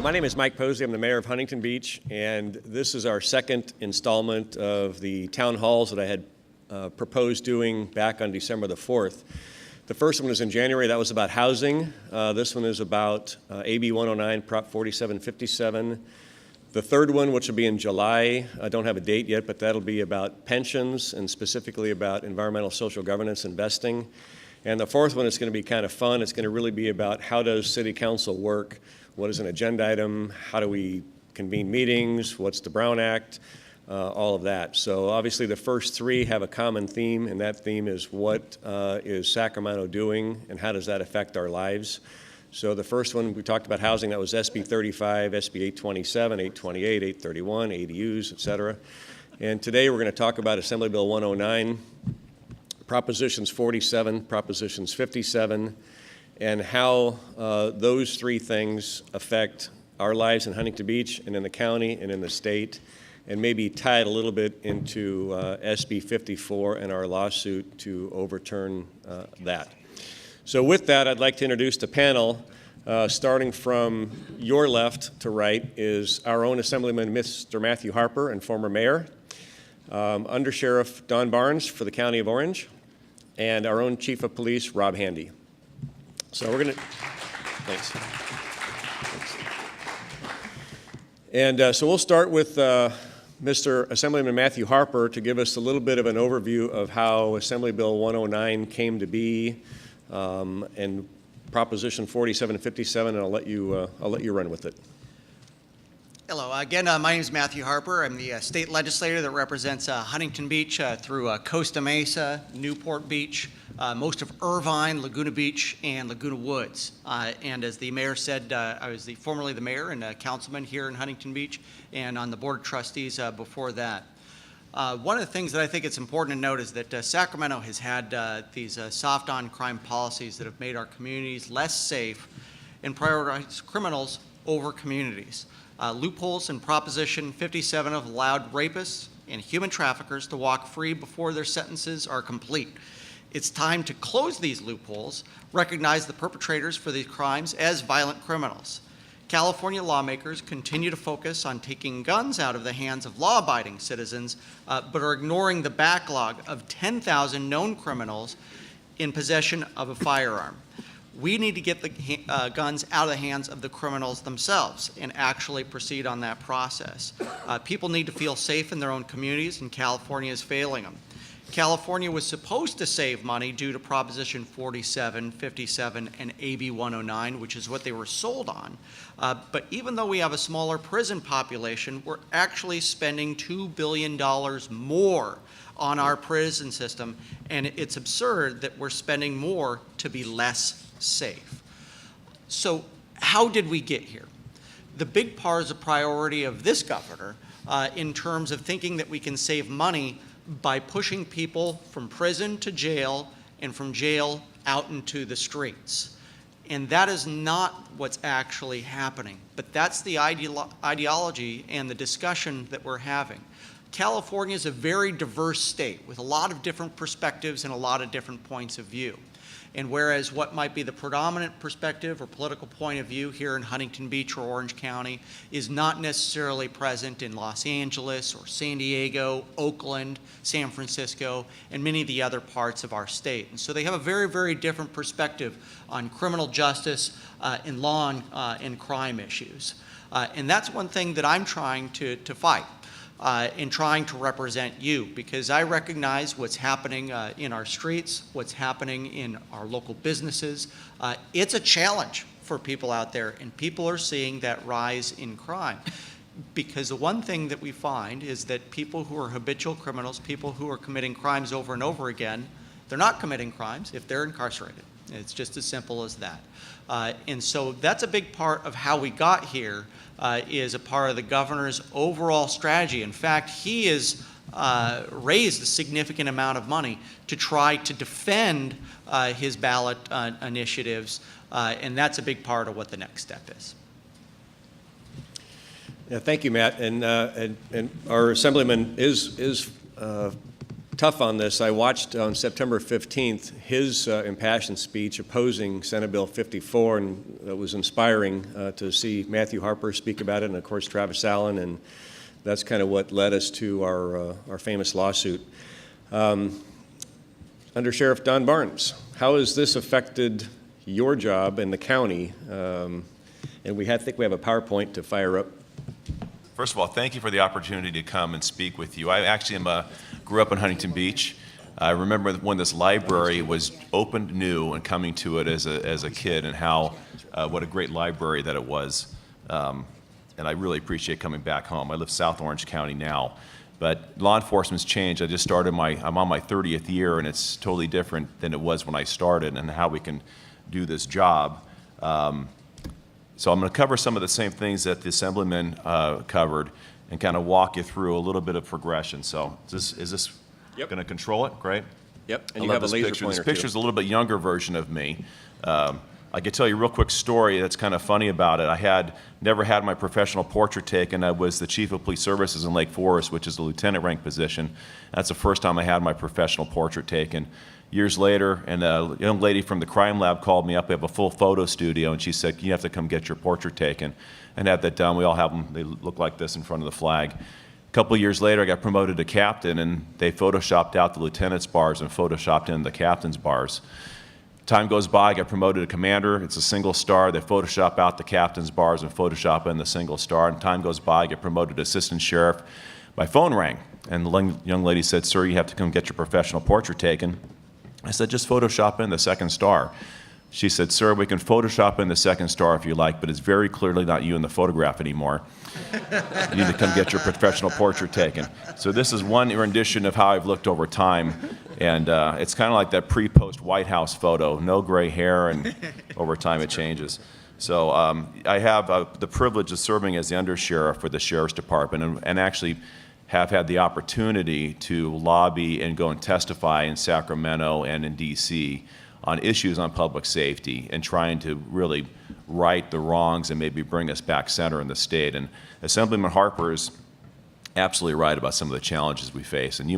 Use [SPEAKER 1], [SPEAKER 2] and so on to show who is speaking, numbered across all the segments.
[SPEAKER 1] My name is Mike Posey. I'm the mayor of Huntington Beach, and this is our second installment of the town halls that I had proposed doing back on December the 4th. The first one was in January. That was about housing. This one is about AB 109, Prop 4757. The third one, which will be in July, I don't have a date yet, but that'll be about pensions and specifically about environmental social governance investing. And the fourth one is going to be kind of fun. It's going to really be about how does city council work? What is an agenda item? How do we convene meetings? What's the Brown Act? All of that. So obviously the first three have a common theme, and that theme is what is Sacramento doing and how does that affect our lives? So the first one, we talked about housing. That was SB 35, SB 827, 828, 831, ADUs, et cetera. And today we're going to talk about Assembly Bill 109, Propositions 47, Propositions 57, and how those three things affect our lives in Huntington Beach and in the county and in the state, and maybe tie it a little bit into SB 54 and our lawsuit to overturn that. So with that, I'd like to introduce the panel. Starting from your left to right is our own Assemblyman, Mr. Matthew Harper, and former mayor, Under Sheriff Don Barnes for the County of Orange, and our own Chief of Police, Rob Handy. So we're going to, thanks. And so we'll start with Mr. Assemblyman Matthew Harper to give us a little bit of an overview of how Assembly Bill 109 came to be and Proposition 4757, and I'll let you run with it.
[SPEAKER 2] Hello. Again, my name is Matthew Harper. I'm the state legislator that represents Huntington Beach through Costa Mesa, Newport Beach, most of Irvine, Laguna Beach, and Laguna Woods. And as the mayor said, I was formerly the mayor and a councilman here in Huntington Beach and on the board of trustees before that. One of the things that I think it's important to note is that Sacramento has had these soft on crime policies that have made our communities less safe and prioritized criminals over communities. Loopholes in Proposition 57 have allowed rapists and human traffickers to walk free before their sentences are complete. It's time to close these loopholes, recognize the perpetrators for these crimes as violent criminals. California lawmakers continue to focus on taking guns out of the hands of law-abiding citizens, but are ignoring the backlog of 10,000 known criminals in possession of a firearm. We need to get the guns out of the hands of the criminals themselves and actually proceed on that process. People need to feel safe in their own communities, and California is failing them. California was supposed to save money due to Proposition 47, 57, and AB 109, which is what they were sold on. But even though we have a smaller prison population, we're actually spending $2 billion more on our prison system, and it's absurd that we're spending more to be less safe. So how did we get here? The big part is a priority of this governor in terms of thinking that we can save money by pushing people from prison to jail and from jail out into the streets. And that is not what's actually happening, but that's the ideology and the discussion that we're having. California is a very diverse state with a lot of different perspectives and a lot of different points of view. And whereas what might be the predominant perspective or political point of view here in Huntington Beach or Orange County is not necessarily present in Los Angeles or San Diego, Oakland, San Francisco, and many of the other parts of our state. And so they have a very, very different perspective on criminal justice and law and crime issues. And that's one thing that I'm trying to fight. In trying to represent you, because I recognize what's happening in our streets, what's happening in our local businesses. It's a challenge for people out there, and people are seeing that rise in crime. Because the one thing that we find is that people who are habitual criminals, people who are committing crimes over and over again, they're not committing crimes if they're incarcerated. It's just as simple as that. And so that's a big part of how we got here, is a part of the governor's overall strategy. In fact, he has raised a significant amount of money to try to defend his ballot initiatives, and that's a big part of what the next step is.
[SPEAKER 1] Yeah, thank you, Matt. And our Assemblyman is tough on this. I watched on September 15th his impassioned speech opposing Senate Bill 54, and it was inspiring to see Matthew Harper speak about it, and of course Travis Allen, and that's kind of what led us to our famous lawsuit. Under Sheriff Don Barnes, how has this affected your job in the county? And I think we have a PowerPoint to fire up.
[SPEAKER 3] First of all, thank you for the opportunity to come and speak with you. I actually grew up in Huntington Beach. I remember when this library was opened new and coming to it as a kid, and how what a great library that it was. And I really appreciate coming back home. I live South Orange County now, but law enforcement's changed. I'm on my 30th year, and it's totally different than it was when I started, and how we can do this job. So I'm going to cover some of the same things that the Assemblyman covered, and kind of walk you through a little bit of progression. So is this
[SPEAKER 1] Yep.
[SPEAKER 3] going to control it? Great.
[SPEAKER 1] Yep, and
[SPEAKER 3] I
[SPEAKER 1] you
[SPEAKER 3] love
[SPEAKER 1] have a
[SPEAKER 3] this
[SPEAKER 1] laser
[SPEAKER 3] picture.
[SPEAKER 1] pointer
[SPEAKER 3] This picture's
[SPEAKER 1] too.
[SPEAKER 3] a little bit younger version of me. I could tell you a real quick story that's kind of funny about it. I had never had my professional portrait taken. I was the Chief of Police Services in Lake Forest, which is the lieutenant rank position. That's the first time I had my professional portrait taken. Years later, and a young lady from the crime lab called me up. We have a full photo studio, and she said, you have to come get your portrait taken. And had that done. We all have them. They look like this in front of the flag. A couple of years later, I got promoted to captain, and they photoshopped out the lieutenant's bars and photoshopped in the captain's bars. Time goes by, I got promoted to commander. It's a single star. They Photoshop out the captain's bars and Photoshop in the single star. And time goes by, I get promoted to assistant sheriff. My phone rang, and the young lady said, sir, you have to come get your professional portrait taken. I said, just Photoshop in the second star. She said, sir, we can Photoshop in the second star if you like, but it's very clearly not you in the photograph anymore. You need to come get your professional portrait taken. So this is one rendition of how I've looked over time. And it's kind of like that pre-post White House photo, no gray hair, and over time it changes. So I have the privilege of serving as the undersheriff for the Sheriff's Department, and actually have had the opportunity to lobby and go and testify in Sacramento and in D.C. on issues on public safety, and trying to really right the wrongs and maybe bring us back center in the state. And Assemblyman Harper is absolutely right about some of the challenges we face. And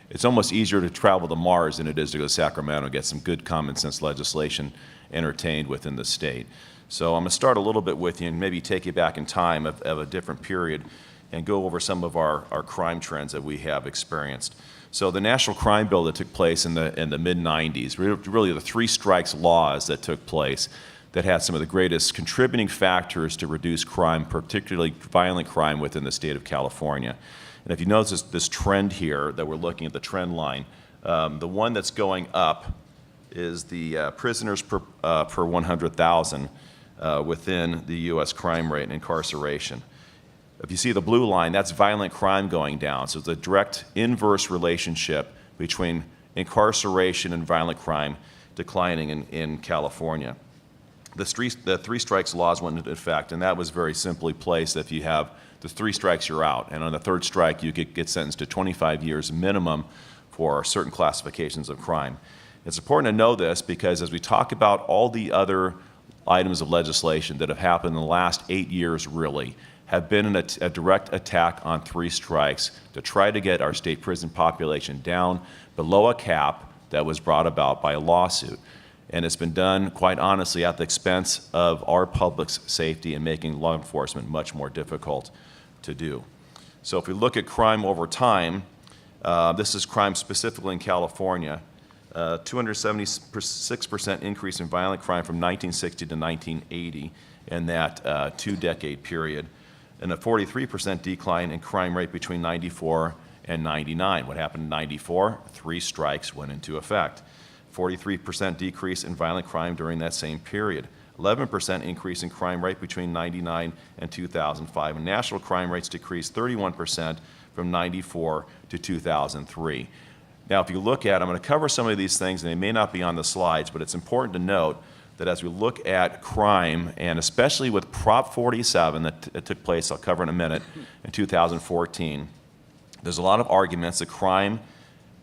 [SPEAKER 3] it's almost easier to travel to Mars than it is to go to Sacramento and get some good common sense legislation entertained within the state. So I'm going to start a little bit with you and maybe take you back in time of a different period, and go over some of our crime trends that we have experienced. So the national crime bill that took place in the mid-90s, really the three strikes laws that took place, that had some of the greatest contributing factors to reduce crime, particularly violent crime within the state of California. And if you notice this trend here, that we're looking at the trend line, the one that's going up is the prisoners per 100,000 within the U.S. crime rate and incarceration. If you see the blue line, that's violent crime going down. So it's a direct inverse relationship between incarceration and violent crime declining in California. The three strikes laws went into effect, and that was very simply placed. If you have the three strikes, you're out. And on the third strike, you could get sentenced to 25 years minimum for certain classifications of crime. It's important to know this because as we talk about all the other items of legislation that have happened in the last 8 years, really, have been a direct attack on three strikes to try to get our state prison population down below a cap that was brought about by a lawsuit. And it's been done, quite honestly, at the expense of our public's safety and making law enforcement much more difficult to do. So if we look at crime over time, this is crime specifically in California, 276% increase in violent crime from 1960 to 1980 in that two-decade period, and a 43% decline in crime rate between 94 and 99. What happened in 94? Three strikes went into effect. 43% decrease in violent crime during that same period. 11% increase in crime rate between 99 and 2005. And national crime rates decreased 31% from 94 to 2003. Now, if you look at, I'm going to cover some of these things, and they may not be on the slides, but it's important to note that as we look at crime, and especially with Prop 47 that took place, I'll cover in a minute, in 2014, there's a lot of arguments that crime,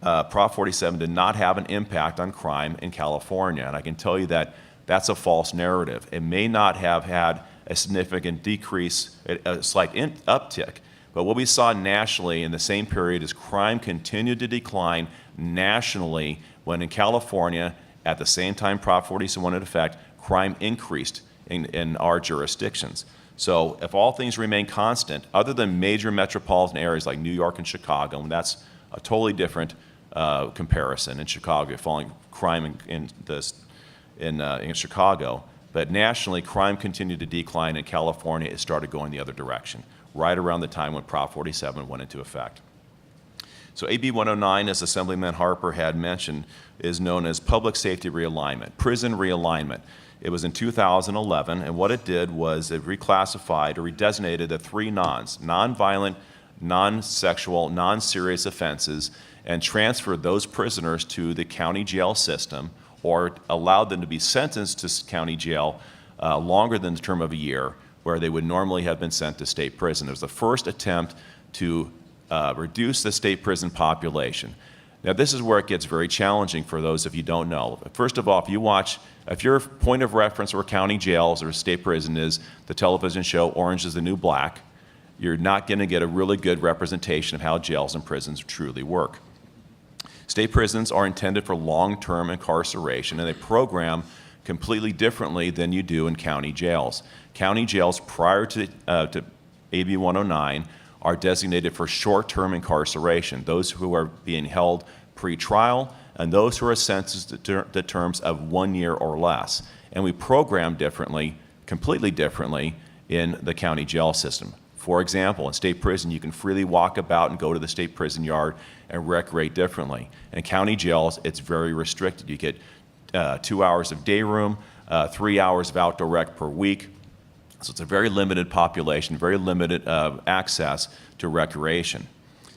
[SPEAKER 3] Prop 47 did not have an impact on crime in California. And I can tell you that that's a false narrative. It may not have had a significant decrease, a slight uptick, But what we saw nationally in the same period is crime continued to decline nationally when in California, at the same time Prop 47 went into effect, crime increased in our jurisdictions. So if all things remain constant, other than major metropolitan areas like New York and Chicago, and that's a totally different comparison in Chicago, falling crime in Chicago, but nationally, crime continued to decline. In California, it started going the other direction, right around the time when Prop 47 went into effect. So AB 109, as Assemblyman Harper had mentioned, is known as public safety realignment, prison realignment. It was in 2011, and what it did was it reclassified or redesignated the three nonviolent, non-sexual, non-serious offenses, and transferred those prisoners to the county jail system, or allowed them to be sentenced to county jail longer than the term of a year, where they would normally have been sent to state prison. It was the first attempt to reduce the state prison population. Now, this is where it gets very challenging for those of you who don't know. First of all, if your point of reference for county jails or state prison is the television show Orange is the New Black, you're not going to get a really good representation of how jails and prisons truly work. State prisons are intended for long-term incarceration, and they program completely differently than you do in county jails. County jails, prior to AB 109, are designated for short-term incarceration, those who are being held pre-trial and those who are sentenced to terms of 1 year or less. And we program differently, completely differently, in the county jail system. For example, in state prison, you can freely walk about and go to the state prison yard and recreate differently. In county jails, it's very restricted. You get 2 hours of day room, 3 hours of outdoor rec per week. So it's a very limited population, very limited access to recreation.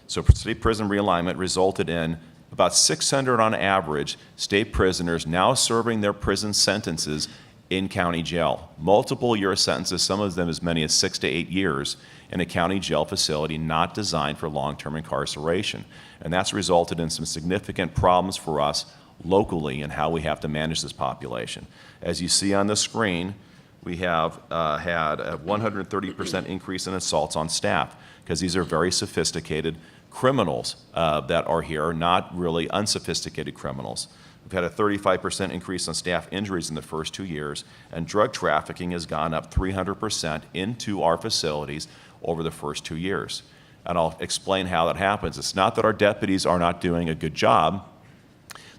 [SPEAKER 3] So state prison realignment resulted in about 600 on average state prisoners now serving their prison sentences in county jail. Multiple year sentences, some of them as many as 6 to 8 years in a county jail facility not designed for long-term incarceration. And that's resulted in some significant problems for us locally in how we have to manage this population. As you see on the screen, we have had a 130% increase in assaults on staff, because these are very sophisticated criminals that are here, not really unsophisticated criminals. We've had a 35% increase in staff injuries in the first 2 years, and drug trafficking has gone up 300% into our facilities over the first 2 years. And I'll explain how that happens. It's not that our deputies are not doing a good job.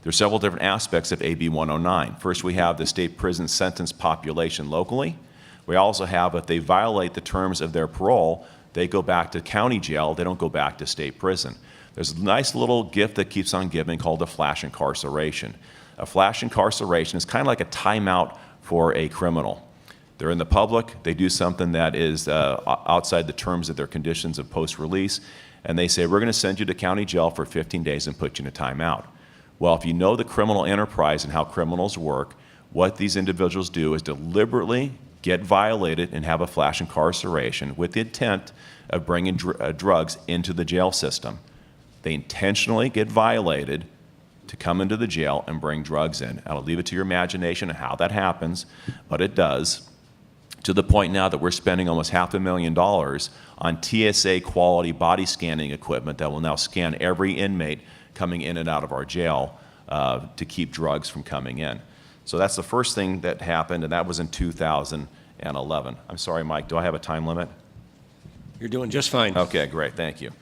[SPEAKER 3] There's several different aspects of AB 109. First, we have the state prison sentence population locally. We also have, if they violate the terms of their parole, they go back to county jail. They don't go back to state prison. There's a nice little gift that keeps on giving called a flash incarceration. A flash incarceration is kind of like a timeout for a criminal. They're in the public, they do something that is outside the terms of their conditions of post-release, and they say, we're going to send you to county jail for 15 days and put you in a timeout. Well, if you know the criminal enterprise and how criminals work, what these individuals do is deliberately get violated and have a flash incarceration with the intent of bringing drugs into the jail system. They intentionally get violated to come into the jail and bring drugs in. I'll leave it to your imagination of how that happens, but it does, to the point now that we're spending almost $500,000 on TSA quality body scanning equipment that will now scan every inmate coming in and out of our jail to keep drugs from coming in. So that's the first thing that happened, and that was in 2011. I'm sorry, Mike, do I have a time limit?
[SPEAKER 1] You're doing just fine.
[SPEAKER 3] Okay, great, thank you.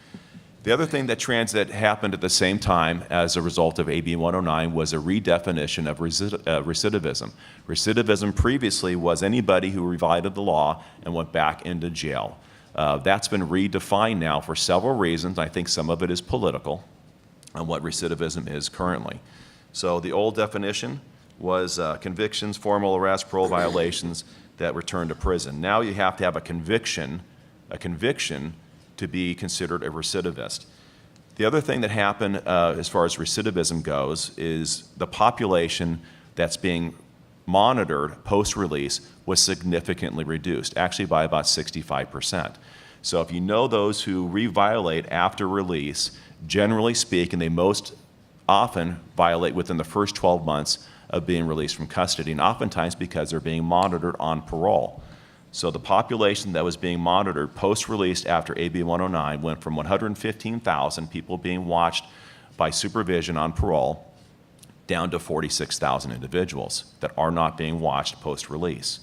[SPEAKER 3] The other thing that happened at the same time as a result of AB 109 was a redefinition of recidivism. Recidivism previously was anybody who violated the law and went back into jail. That's been redefined now for several reasons. I think some of it is political on what recidivism is currently. So the old definition was convictions, formal arrest, parole violations that return to prison. Now you have to have a conviction to be considered a recidivist. The other thing that happened as far as recidivism goes is the population that's being monitored post-release was significantly reduced, actually by about 65%. So if you know those who re-violate after release, generally speaking, they most often violate within the first 12 months of being released from custody, and oftentimes because they're being monitored on parole. So the population that was being monitored post-release after AB 109 went from 115,000 people being watched by supervision on parole down to 46,000 individuals that are not being watched post-release.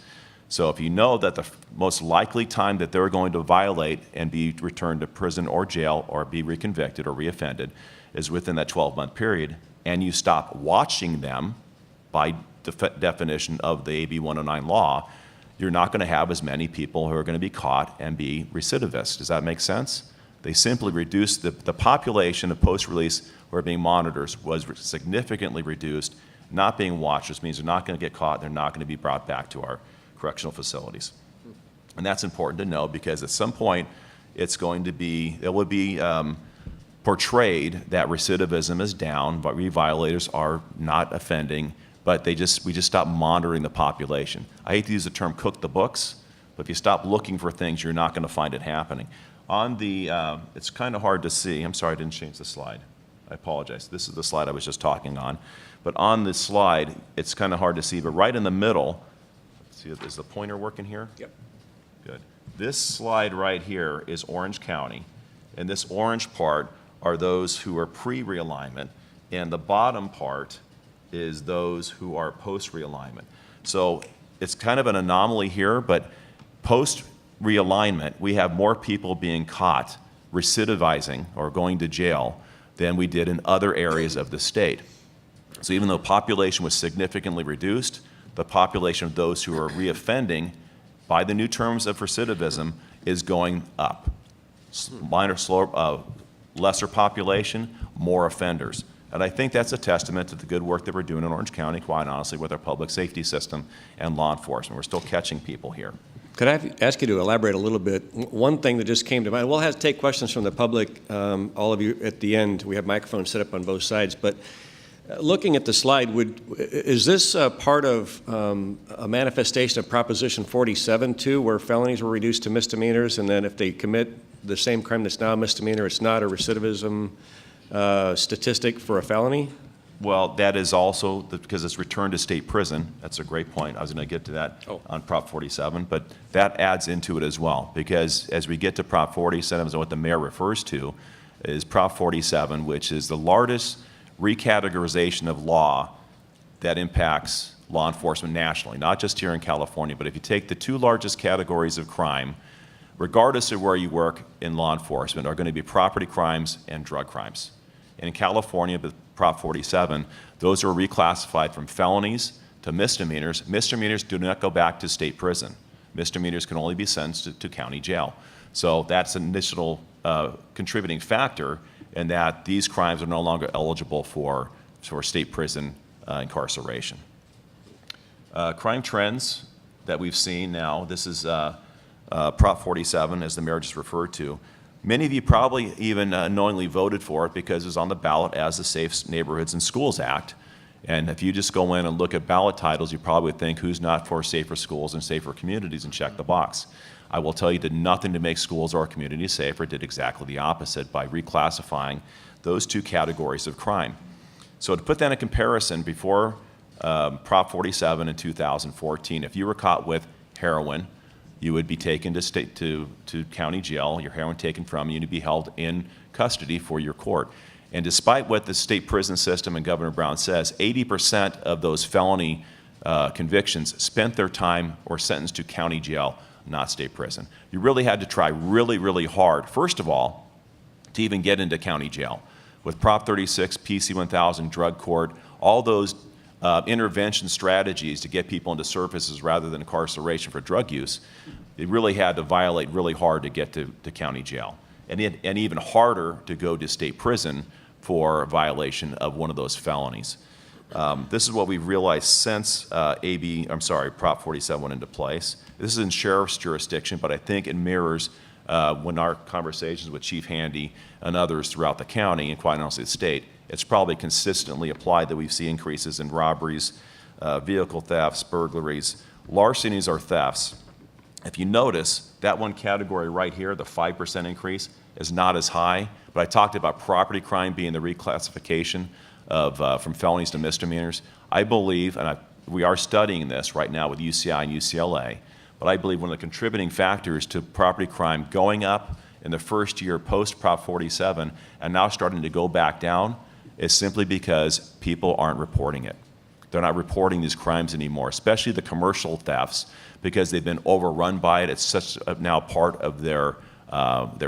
[SPEAKER 3] So if you know that the most likely time that they're going to violate and be returned to prison or jail or be reconvicted or reoffended is within that 12-month period, and you stop watching them by definition of the AB 109 law, you're not going to have as many people who are going to be caught and be recidivists. Does that make sense? They simply reduced the population of post-release who are being monitored was significantly reduced. Not being watched, which means they're not going to get caught, they're not going to be brought back to our correctional facilities. And that's important to know because at some point it will be portrayed that recidivism is down, but violators are not offending, but we just stop monitoring the population. I hate to use the term cook the books, but if you stop looking for things, you're not going to find it happening. On the, it's kind of hard to see. I'm sorry, I didn't change the slide. I apologize. This is the slide I was just talking on. But on this slide, it's kind of hard to see, but right in the middle, see, is the pointer working here?
[SPEAKER 1] Yep.
[SPEAKER 3] Good. This slide right here is Orange County, and this orange part are those who are pre-realignment, and the bottom part is those who are post-realignment. So it's kind of an anomaly here, but post-realignment, we have more people being caught recidivizing or going to jail than we did in other areas of the state. So even though population was significantly reduced, the population of those who are reoffending by the new terms of recidivism is going up. Lesser population, more offenders. And I think that's a testament to the good work that we're doing in Orange County, quite honestly, with our public safety system and law enforcement. We're still catching people here.
[SPEAKER 1] Could I ask you to elaborate a little bit? One thing that just came to mind, we'll have to take questions from the public, all of you at the end. We have microphones set up on both sides. But looking at the slide, is this part of a manifestation of Proposition 47 too, where felonies were reduced to misdemeanors, and then if they commit the same crime that's now a misdemeanor, it's not a recidivism statistic for a felony?
[SPEAKER 3] Well, that is also because it's returned to state prison. That's a great point. I was going to get to that on Prop 47, but that adds into it as well, because as we get to Prop 47, and what the mayor refers to is Prop 47, which is the largest recategorization of law that impacts law enforcement nationally, not just here in California, but if you take the two largest categories of crime, regardless of where you work in law enforcement, are going to be property crimes and drug crimes. And in California, with Prop 47, those are reclassified from felonies to misdemeanors. Misdemeanors do not go back to state prison. Misdemeanors can only be sentenced to county jail. So that's an initial contributing factor in that these crimes are no longer eligible for state prison incarceration. Crime trends that we've seen now, this is Prop 47, as the mayor just referred to. Many of you probably even knowingly voted for it because it was on the ballot as the Safe Neighborhoods and Schools Act. And if you just go in and look at ballot titles, you probably would think who's not for safer schools and safer communities and check the box. I will tell you did nothing to make schools or communities safer, did exactly the opposite by reclassifying those two categories of crime. So to put that in comparison, before Prop 47 in 2014, if you were caught with heroin, you would be taken to county jail, your heroin taken from you, and you'd be held in custody for your court. And despite what the state prison system and Governor Brown says, 80% of those felony convictions spent their time or sentenced to county jail, not state prison. You really had to try really, really hard, first of all, to even get into county jail. With Prop 36, PC 1000, drug court, all those intervention strategies to get people into services rather than incarceration for drug use, they really had to violate really hard to get to county jail. And even harder to go to state prison for a violation of one of those felonies. This is what we've realized since Prop 47 went into place. This is in sheriff's jurisdiction, but I think it mirrors when our conversations with Chief Handy and others throughout the county and quite honestly the state, it's probably consistently applied that we see increases in robberies, vehicle thefts, burglaries. Larcenies are thefts. If you notice, that one category right here, the 5% increase, is not as high, but I talked about property crime being the reclassification of from felonies to misdemeanors. I believe, and we are studying this right now with UCI and UCLA, but I believe one of the contributing factors to property crime going up in the first year post Prop 47 and now starting to go back down is simply because people aren't reporting it. They're not reporting these crimes anymore, especially the commercial thefts, because they've been overrun by it. It's such a now part of their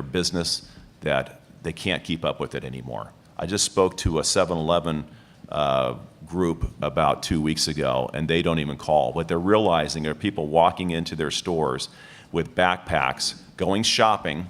[SPEAKER 3] business that they can't keep up with it anymore. I just spoke to a 7-Eleven group about 2 weeks ago, and they don't even call. What they're realizing are people walking into their stores with backpacks, going shopping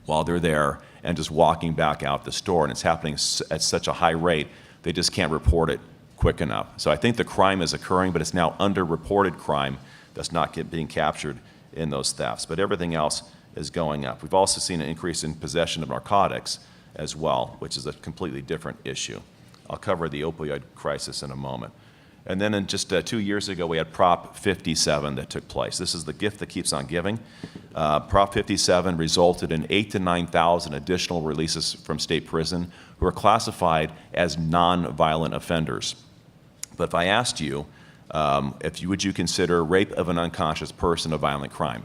[SPEAKER 3] while they're there, and just walking back out the store, and it's happening at such a high rate, they just can't report it quick enough. So I think the crime is occurring, but it's now underreported crime that's not being captured in those thefts. But everything else is going up. We've also seen an increase in possession of narcotics as well, which is a completely different issue. I'll cover the opioid crisis in a moment. And then in just 2 years ago, we had Prop 57 that took place. This is the gift that keeps on giving. Prop 57 resulted in 8,000 to 9,000 additional releases from state prison who are classified as non-violent offenders. But if I asked you, would you consider rape of an unconscious person a violent crime?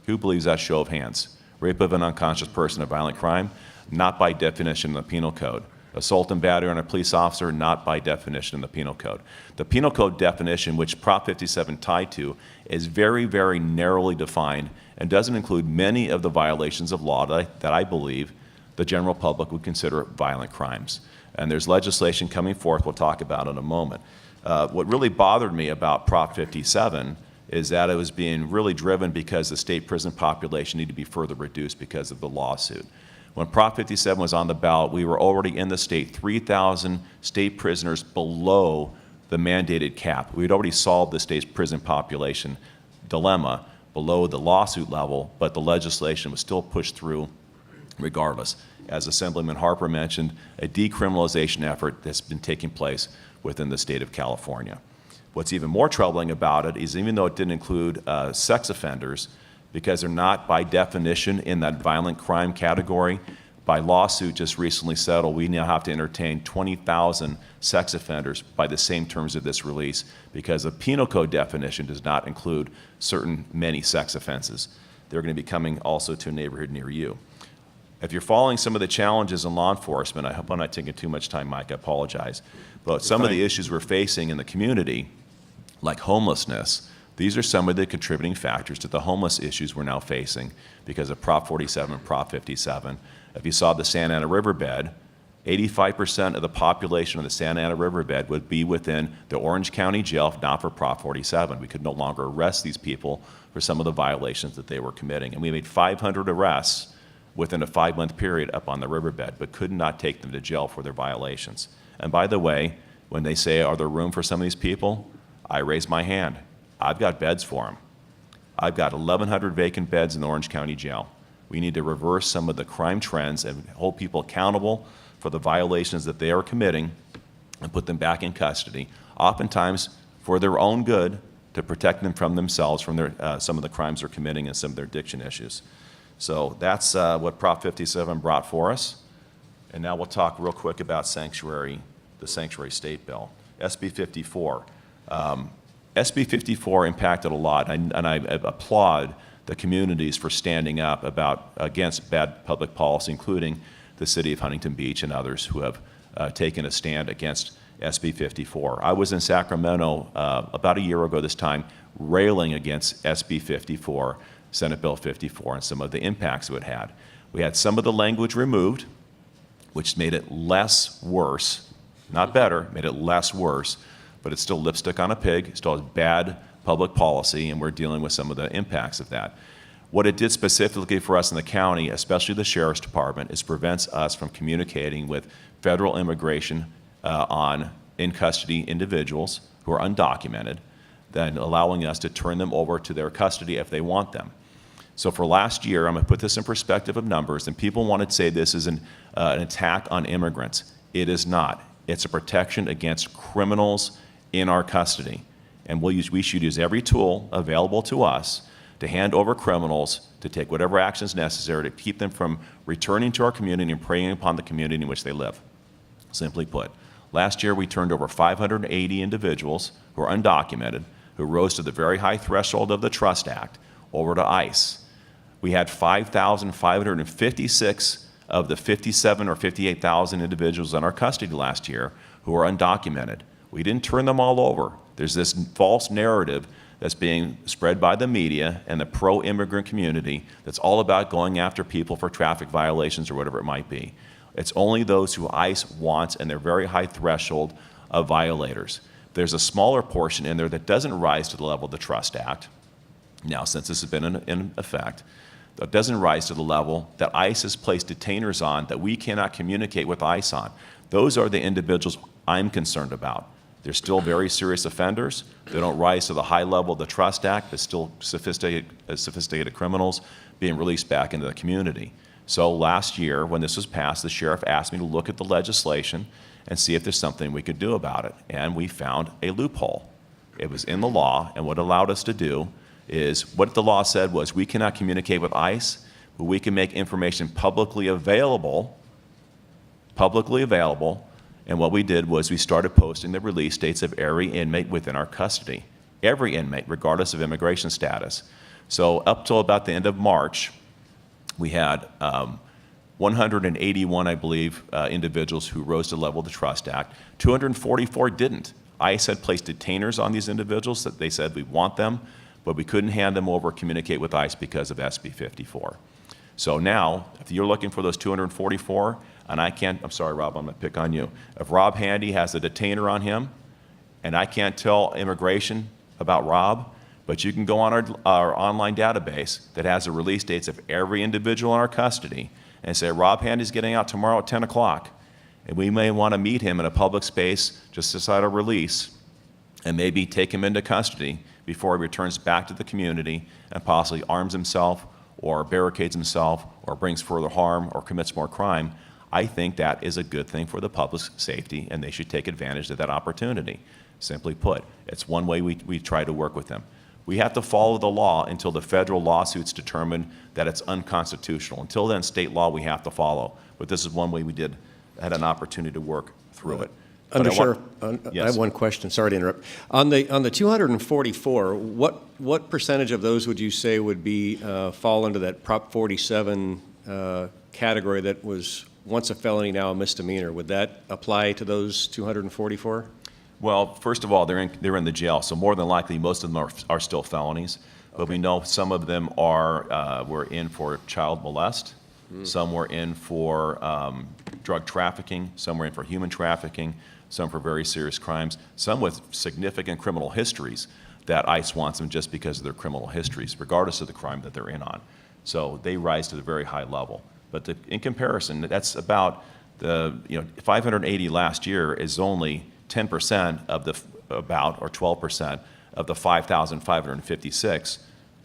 [SPEAKER 3] Who believes that? Show of hands. Rape of an unconscious person a violent crime? Not by definition in the penal code. Assault and battery on a police officer, not by definition in the penal code. The penal code definition, which Prop 57 tied to, is very, very narrowly defined and doesn't include many of the violations of law that I believe the general public would consider violent crimes. And there's legislation coming forth we'll talk about in a moment. What really bothered me about Prop 57 is that it was being really driven because the state prison population needed to be further reduced because of the lawsuit. When Prop 57 was on the ballot, we were already in the state 3,000 state prisoners below the mandated cap. We had already solved the state's prison population dilemma below the lawsuit level, but the legislation was still pushed through regardless. As Assemblyman Harper mentioned, a decriminalization effort that's been taking place within the state of California. What's even more troubling about it is even though it didn't include sex offenders, because they're not by definition in that violent crime category, by lawsuit just recently settled, we now have to entertain 20,000 sex offenders by the same terms of this release because the penal code definition does not include many sex offenses. They're going to be coming also to a neighborhood near you. If you're following some of the challenges in law enforcement, I hope I'm not taking too much time, Mike, I apologize, but some of the issues we're facing in the community, like homelessness, these are some of the contributing factors to the homeless issues we're now facing because of Prop 47 and Prop 57. If you saw the Santa Ana riverbed, 85% of the population of the Santa Ana riverbed would be within the Orange County Jail if not for Prop 47. We could no longer arrest these people for some of the violations that they were committing. And we made 500 arrests within a 5-month period up on the riverbed, but could not take them to jail for their violations. And by the way, when they say, are there room for some of these people? I raise my hand. I've got beds for them. I've got 1,100 vacant beds in the Orange County Jail. We need to reverse some of the crime trends and hold people accountable for the violations that they are committing and put them back in custody, oftentimes for their own good, to protect them from themselves, from some of the crimes they're committing and some of their addiction issues. So that's what Prop 57 brought for us. And now we'll talk real quick about the Sanctuary State Bill, SB 54. SB 54 impacted a lot, and I applaud the communities for standing up against bad public policy, including the city of Huntington Beach and others who have taken a stand against SB 54. I was in Sacramento about a year ago this time, railing against SB 54, Senate Bill 54, and some of the impacts it had. We had some of the language removed, which made it less worse, not better, made it less worse, but it's still lipstick on a pig, it still has bad public policy, and we're dealing with some of the impacts of that. What it did specifically for us in the county, especially the Sheriff's Department, is prevents us from communicating with federal immigration on in-custody individuals who are undocumented, then allowing us to turn them over to their custody if they want them. So for last year, I'm going to put this in perspective of numbers, and people want to say this is an attack on immigrants. It is not. It's a protection against criminals in our custody. And we should use every tool available to us to hand over criminals, to take whatever actions necessary to keep them from returning to our community and preying upon the community in which they live. Simply put, last year we turned over 580 individuals who are undocumented, who rose to the very high threshold of the Trust Act, over to ICE. We had 5,556 of the 57 or 58,000 individuals in our custody last year who are undocumented. We didn't turn them all over. There's this false narrative that's being spread by the media and the pro-immigrant community that's all about going after people for traffic violations or whatever it might be. It's only those who ICE wants and their very high threshold of violators. There's a smaller portion in there that doesn't rise to the level of the Trust Act. Now, since this has been in effect, that doesn't rise to the level that ICE has placed detainers on that we cannot communicate with ICE on. Those are the individuals I'm concerned about. They're still very serious offenders. They don't rise to the high level of the Trust Act. They're still sophisticated criminals being released back into the community. So last year, when this was passed, the sheriff asked me to look at the legislation and see if there's something we could do about it. And we found a loophole. It was in the law, and what it allowed us to do is, what the law said was we cannot communicate with ICE, but we can make information publicly available. And what we did was we started posting the release dates of every inmate within our custody. Every inmate, regardless of immigration status. So up till about the end of March, we had 181, I believe, individuals who rose to the level of the Trust Act. 244 didn't. ICE had placed detainers on these individuals that they said we want them, but we couldn't hand them over or communicate with ICE because of SB 54. So now, if you're looking for those 244, and I can't, I'm sorry, Rob, I'm gonna pick on you. If Rob Handy has a detainer on him, and I can't tell immigration about Rob, but you can go on our online database that has the release dates of every individual in our custody and say, Rob Handy's getting out tomorrow at 10 o'clock, and we may want to meet him in a public space just beside a release and maybe take him into custody before he returns back to the community and possibly arms himself or barricades himself or brings further harm or commits more crime. I think that is a good thing for the public's safety, and they should take advantage of that opportunity. Simply put, it's one way we try to work with them. We have to follow the law until the federal lawsuits determine that it's unconstitutional. Until then, state law we have to follow. But this is one way we had an opportunity to work through it.
[SPEAKER 1] Under Sheriff,
[SPEAKER 3] Yes.
[SPEAKER 1] I have one question. Sorry to interrupt. On the 244, what percentage of those would you say would be fall into that Prop 47 category that was once a felony, now a misdemeanor? Would that apply to those 244?
[SPEAKER 3] Well, first of all, they're in the jail, so more than likely most of them are still felonies. But
[SPEAKER 1] Okay.
[SPEAKER 3] we know some of them were in for child molest, some were in for drug trafficking, some were in for human trafficking, some for very serious crimes, some with significant criminal histories that ICE wants them just because of their criminal histories, regardless of the crime that they're in on. So they rise to the very high level. But in comparison, that's about 580 last year is only 10% of the, or 12% of the 5,556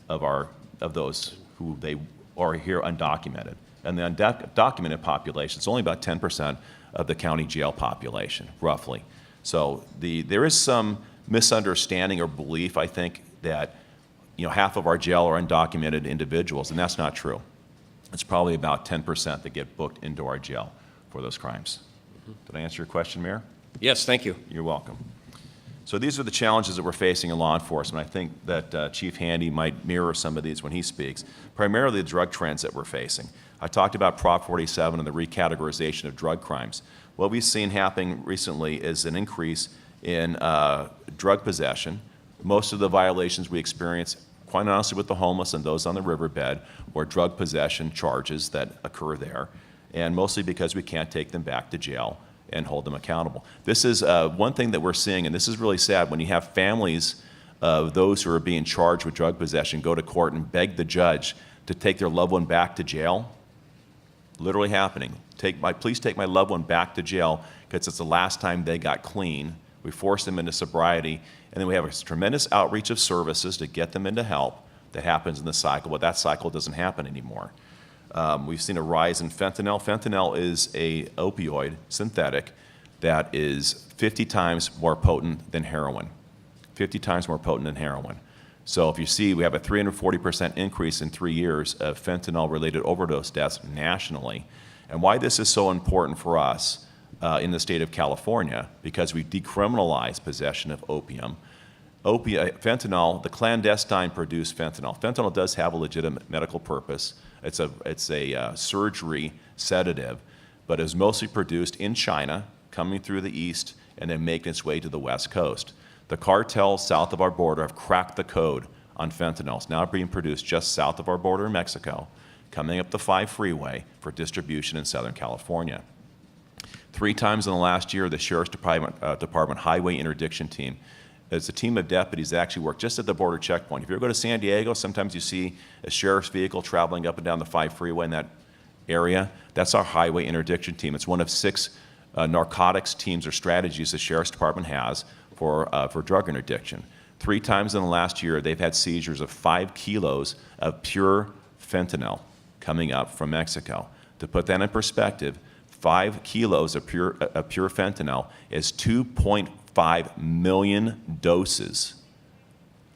[SPEAKER 3] of those who they are here undocumented. And the undocumented population is only about 10% of the county jail population, roughly. So there is some misunderstanding or belief, I think, that half of our jail are undocumented individuals, and that's not true. It's probably about 10% that get booked into our jail for those crimes. Did I answer your question, Mayor?
[SPEAKER 1] Yes, thank you.
[SPEAKER 3] You're welcome. So these are the challenges that we're facing in law enforcement. I think that Chief Handy might mirror some of these when he speaks, primarily the drug trends that we're facing. I talked about Prop 47 and the recategorization of drug crimes. What we've seen happening recently is an increase in drug possession. Most of the violations we experience, quite honestly, with the homeless and those on the riverbed, were drug possession charges that occur there, and mostly because we can't take them back to jail and hold them accountable. This is one thing that we're seeing, and this is really sad, when you have families of those who are being charged with drug possession go to court and beg the judge to take their loved one back to jail. Literally happening. Please take my loved one back to jail because it's the last time they got clean. We force them into sobriety, and then we have a tremendous outreach of services to get them into help that happens in the cycle, but that cycle doesn't happen anymore. We've seen a rise in fentanyl. Fentanyl is a opioid, synthetic, that is 50 times more potent than heroin. 50 times more potent than heroin. So if you see, we have a 340% increase in 3 years of fentanyl-related overdose deaths nationally. And why this is so important for us in the state of California, because we decriminalized possession of opium. Fentanyl, the clandestine produced fentanyl. Fentanyl does have a legitimate medical purpose. It's a surgery sedative, but is mostly produced in China, coming through the east, and then making its way to the west coast. The cartels south of our border have cracked the code on fentanyl. It's now being produced just south of our border in Mexico, coming up the 5 freeway for distribution in Southern California. 3 times in the last year, the Sheriff's Department Highway Interdiction Team, it's a team of deputies that actually work just at the border checkpoint. If you ever go to San Diego, sometimes you see a sheriff's vehicle traveling up and down the 5 freeway in that area. That's our highway interdiction team. It's one of 6 narcotics teams or strategies the Sheriff's Department has for drug interdiction. 3 times in the last year, they've had seizures of 5 kilos of pure fentanyl coming up from Mexico. To put that in perspective, 5 kilos of pure fentanyl is 2.5 million doses.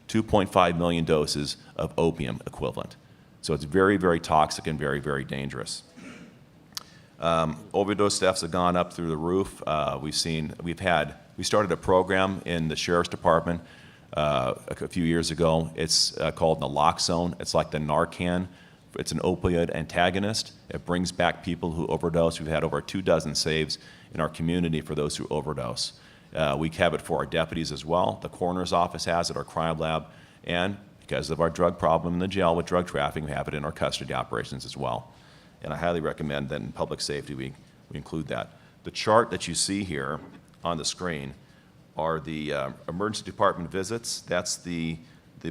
[SPEAKER 3] 2.5 million doses of opium equivalent. So it's very, very toxic and very, very dangerous. Overdose deaths have gone up through the roof. We started a program in the Sheriff's Department a few years ago. It's called naloxone. It's like the Narcan. It's an opioid antagonist. It brings back people who overdose. We've had over 24 saves in our community for those who overdose. We have it for our deputies as well. The coroner's office has it, our crime lab, and because of our drug problem in the jail with drug trafficking, we have it in our custody operations as well. And I highly recommend that in public safety we include that. The chart that you see here on the screen are the emergency department visits. That's the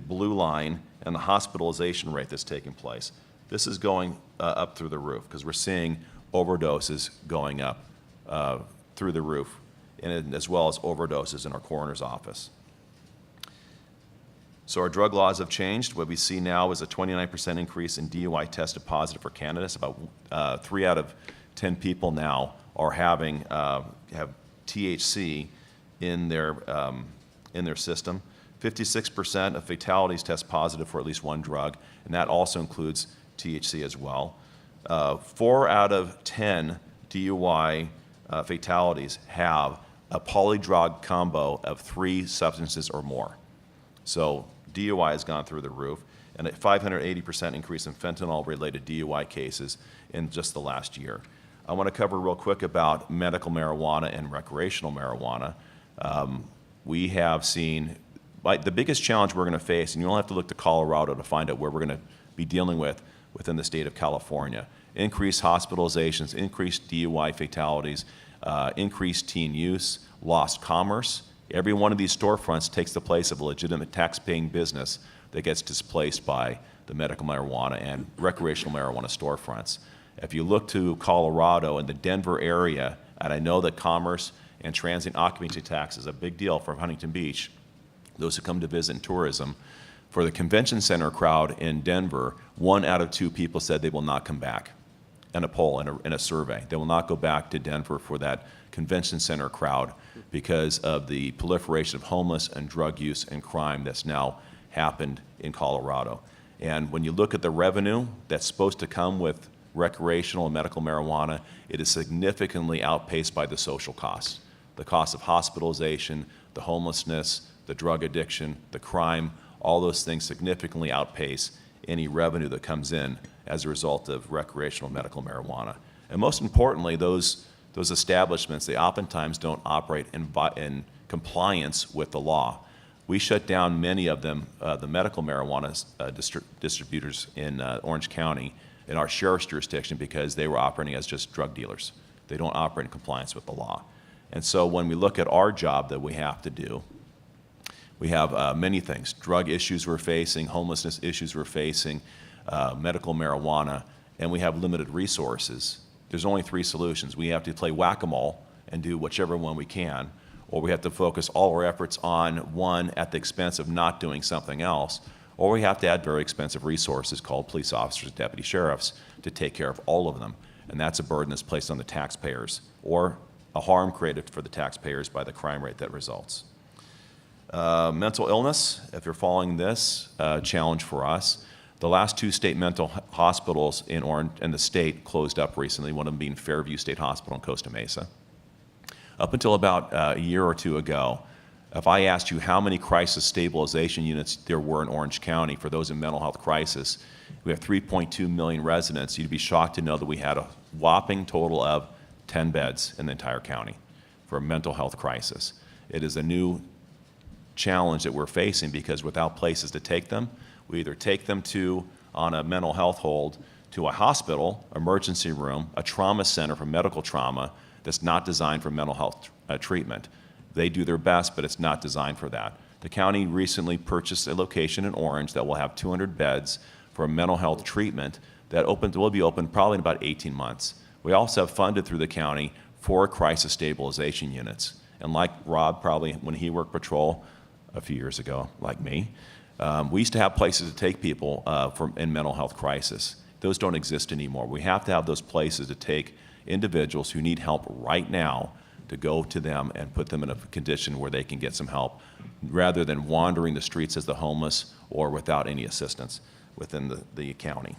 [SPEAKER 3] blue line, and the hospitalization rate that's taking place. This is going up through the roof because we're seeing overdoses going up through the roof, and as well as overdoses in our coroner's office. So our drug laws have changed. What we see now is a 29% increase in DUI tested positive for candidates. About 3 out of 10 people now are have THC in their system. 56% of fatalities test positive for at least one drug, and that also includes THC as well. 4 out of 10 DUI fatalities have a polydrug combo of 3 substances or more. So DUI has gone through the roof, and a 580% increase in fentanyl-related DUI cases in just the last year. I want to cover real quick about medical marijuana and recreational marijuana. We have seen the biggest challenge we're going to face, and you don't have to look to Colorado to find out where we're going to be dealing with within the state of California. Increased hospitalizations, increased DUI fatalities, increased teen use, lost commerce. Every one of these storefronts takes the place of a legitimate tax-paying business that gets displaced by the medical marijuana and recreational marijuana storefronts. If you look to Colorado and the Denver area, and I know that commerce and transient occupancy tax is a big deal for Huntington Beach, those who come to visit and tourism, for the convention center crowd in Denver, 1 out of 2 people said they will not come back in a poll, in a survey. They will not go back to Denver for that convention center crowd because of the proliferation of homeless and drug use and crime that's now happened in Colorado. And when you look at the revenue that's supposed to come with recreational and medical marijuana, it is significantly outpaced by the social costs. The cost of hospitalization, the homelessness, the drug addiction, the crime, all those things significantly outpace any revenue that comes in as a result of recreational medical marijuana. And most importantly, those establishments, they oftentimes don't operate in compliance with the law. We shut down many of them, the medical marijuana distributors in Orange County, in our sheriff's jurisdiction, because they were operating as just drug dealers. They don't operate in compliance with the law. And so when we look at our job that we have to do, we have many things. Drug issues we're facing, homelessness issues we're facing, medical marijuana, and we have limited resources. There's only 3 solutions. We have to play whack-a-mole and do whichever one we can, or we have to focus all our efforts on one at the expense of not doing something else, or we have to add very expensive resources called police officers, deputy sheriffs, to take care of all of them. And that's a burden that's placed on the taxpayers, or a harm created for the taxpayers by the crime rate that results. Mental illness, if you're following this, challenge for us. The last 2 state mental hospitals in the state closed up recently, one of them being Fairview State Hospital in Costa Mesa. Up until about a year or 2 ago, If I asked you how many crisis stabilization units there were in Orange County for those in mental health crisis, we have 3.2 million residents. You'd be shocked to know that we had a whopping total of 10 beds in the entire county for a mental health crisis. It is a new challenge that we're facing because without places to take them, we either take them to, on a mental health hold, to a hospital, emergency room, a trauma center for medical trauma that's not designed for mental health treatment. They do their best, but it's not designed for that. The county recently purchased a location in Orange that will have 200 beds for a mental health treatment that will be open probably in about 18 months. We also have funded through the county 4 crisis stabilization units. And like Rob, probably when he worked patrol a few years ago, like me, we used to have places to take people in mental health crisis. Those don't exist anymore. We have to have those places to take individuals who need help right now to go to them and put them in a condition where they can get some help rather than wandering the streets as the homeless or without any assistance within the county.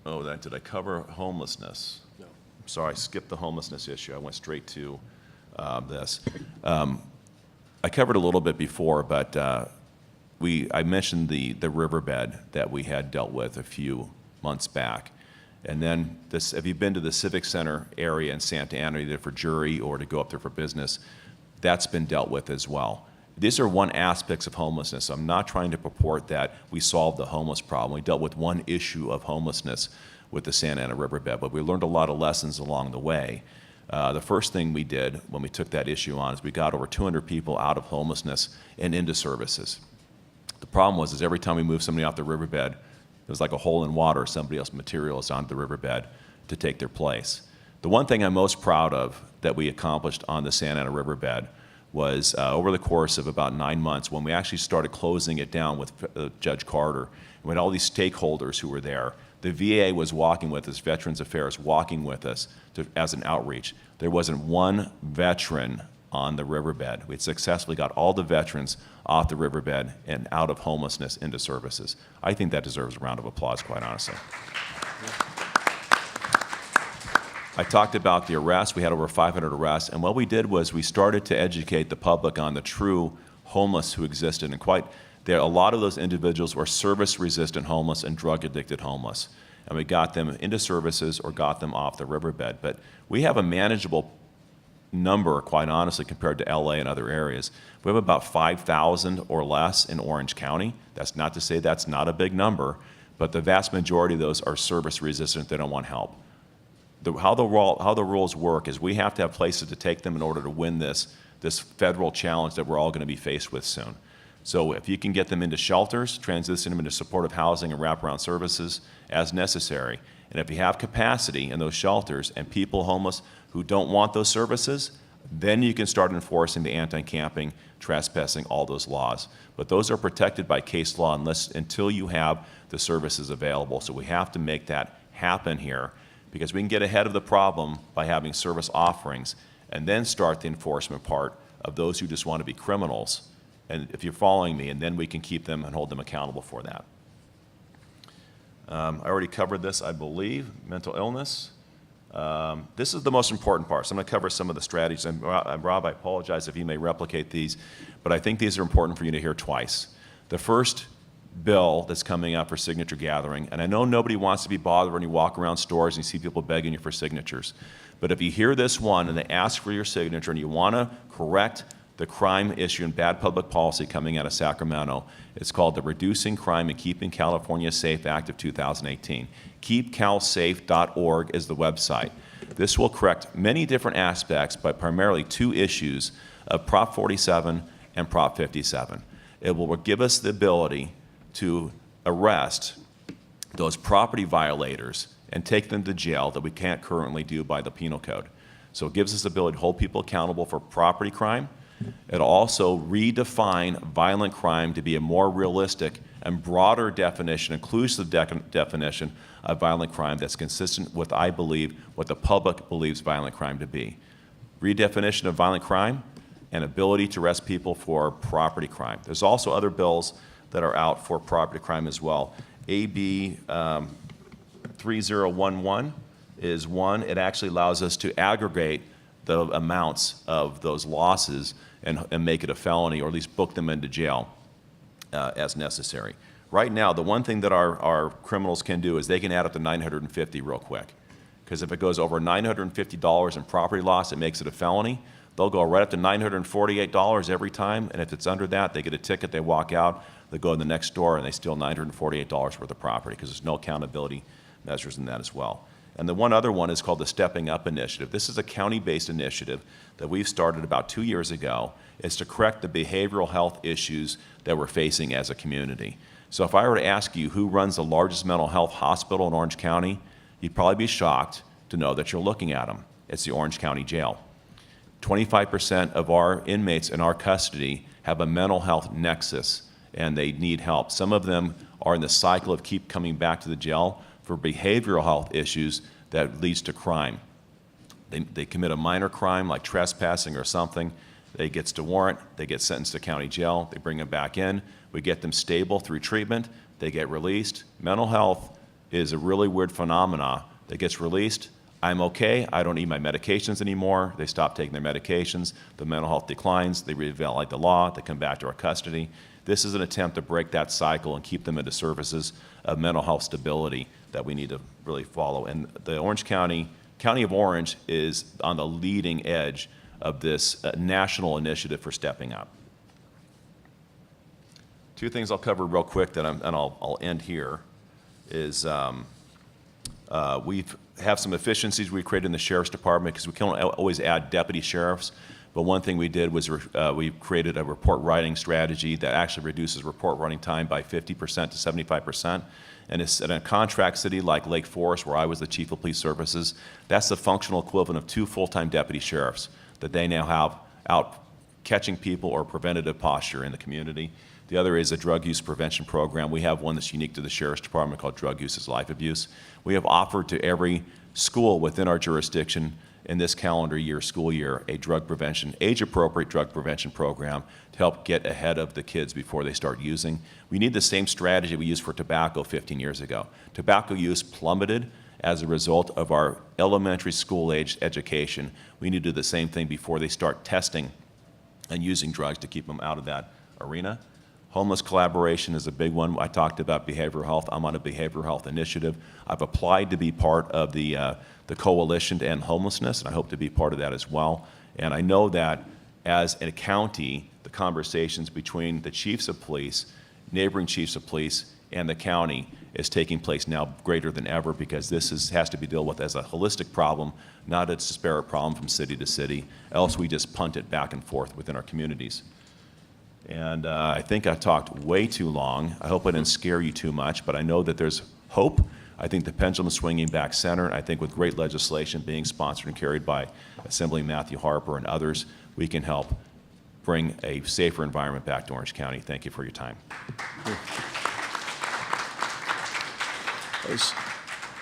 [SPEAKER 3] Oh, did I cover homelessness? No. Sorry, I skipped the homelessness issue. I went straight to this. I covered a little bit before, but I mentioned the riverbed that we had dealt with a few months back. And then if you've been to the Civic Center area in Santa Ana, either for jury or to go up there for business, that's been dealt with as well. These are one aspects of homelessness. I'm not trying to purport that we solved the homeless problem. We dealt with one issue of homelessness with the Santa Ana riverbed, but we learned a lot of lessons along the way. The first thing we did when we took that issue on is we got over 200 people out of homelessness and into services. The problem was every time we moved somebody off the riverbed, it was like a hole in water. Somebody else's material is onto the riverbed to take their place. The one thing I'm most proud of that we accomplished on the Santa Ana riverbed was over the course of about 9 months when we actually started closing it down with Judge Carter. We had all these stakeholders who were there. The VA was walking with us, Veterans Affairs walking with us as an outreach. There wasn't one veteran on the riverbed. We had successfully got all the veterans off the riverbed and out of homelessness into services. I think that deserves a round of applause, quite honestly. I talked about the arrests. We had over 500 arrests, and what we did was we started to educate the public on the true homeless who existed, and a lot of those individuals were service-resistant homeless and drug-addicted homeless, and we got them into services or got them off the riverbed. But we have a manageable number, quite honestly, compared to LA and other areas. We have about 5,000 or less in Orange County. That's not to say that's not a big number, but the vast majority of those are service-resistant. They don't want help. How the rules work is we have to have places to take them in order to win this federal challenge that we're all going to be faced with soon. So if you can get them into shelters, transition them into supportive housing and wraparound services as necessary, and if you have capacity in those shelters and people homeless who don't want those services, then you can start enforcing the anti-camping, trespassing, all those laws. But those are protected by case law until you have the services available. So we have to make that happen here because we can get ahead of the problem by having service offerings and then start the enforcement part of those who just want to be criminals. And if you're following me, and then we can keep them and hold them accountable for that. I already covered this, I believe, mental illness. This is the most important part, so I'm going to cover some of the strategies. And Rob, I apologize if you may replicate these, but I think these are important for you to hear twice. The first bill that's coming up for signature gathering, and I know nobody wants to be bothered when you walk around stores and you see people begging you for signatures, but if you hear this one and they ask for your signature and you want to correct the crime issue and bad public policy coming out of Sacramento, it's called the Reducing Crime and Keeping California Safe Act of 2018. KeepCalSafe.org is the website. This will correct many different aspects, but primarily 2 issues of Prop 47 and Prop 57. It will give us the ability to arrest those property violators and take them to jail that we can't currently do by the penal code. So it gives us the ability to hold people accountable for property crime. It'll also redefine violent crime to be a more realistic and broader definition, inclusive definition of violent crime that's consistent with, I believe, what the public believes violent crime to be. Redefinition of violent crime and ability to arrest people for property crime. There's also other bills that are out for property crime as well. AB 3011 is one. It actually allows us to aggregate the amounts of those losses and make it a felony, or at least book them into jail as necessary. Right now, the one thing that our criminals can do is they can add up to $950 real quick. Because if it goes over $950 in property loss, it makes it a felony. They'll go right up to $948 every time, and if it's under that, they get a ticket, they walk out, they go in the next store, and they steal $948 worth of property, because there's no accountability measures in that as well. And the one other one is called the Stepping Up Initiative. This is a county-based initiative that we've started about 2 years ago. It's to correct the behavioral health issues that we're facing as a community. So if I were to ask you who runs the largest mental health hospital in Orange County, you'd probably be shocked to know that you're looking at them. It's the Orange County Jail. 25% of our inmates in our custody have a mental health nexus, and they need help. Some of them are in the cycle of keep coming back to the jail for behavioral health issues that leads to crime. They commit a minor crime like trespassing or something. They gets to warrant, they get sentenced to county jail, they bring them back in, we get them stable through treatment, they get released. Mental health is a really weird phenomena that gets released. I'm okay, I don't need my medications anymore. They stop taking their medications, the mental health declines, they violate the law, they come back to our custody. This is an attempt to break that cycle and keep them into services of mental health stability that we need to really follow. And the County of Orange is on the leading edge of this national initiative for stepping up. Two things I'll cover real quick that I'll end here is we have some efficiencies we created in the Sheriff's Department, because we can't always add deputy sheriffs. But one thing we did was we created a report writing strategy that actually reduces report writing time by 50% to 75%. And it's in a contract city like Lake Forest, where I was the chief of police services. That's the functional equivalent of 2 full-time deputy sheriffs that they now have out catching people or preventative posture in the community. The other is a drug use prevention program. We have one that's unique to the Sheriff's Department called Drug Use is Life Abuse. We have offered to every school within our jurisdiction in this calendar year, school year, a drug prevention, age-appropriate drug prevention program to help get ahead of the kids before they start using. We need the same strategy we used for tobacco 15 years ago. Tobacco use plummeted as a result of our elementary school-age education. We need to do the same thing before they start testing and using drugs to keep them out of that arena. Homeless collaboration is a big one. I talked about behavioral health. I'm on a behavioral health initiative. I've applied to be part of the Coalition to End Homelessness, and I hope to be part of that as well. And I know that as a county, the conversations between the chiefs of police, neighboring chiefs of police, and the county is taking place now greater than ever, because this has to be dealt with as a holistic problem, not a disparate problem from city to city, else we just punt it back and forth within our communities. And I think I talked way too long. I hope I didn't scare you too much, but I know that there's hope. I think the pendulum is swinging back center, and I think with great legislation being sponsored and carried by Assemblyman Matthew Harper and others, we can help bring a safer environment back to Orange County. Thank you for your time.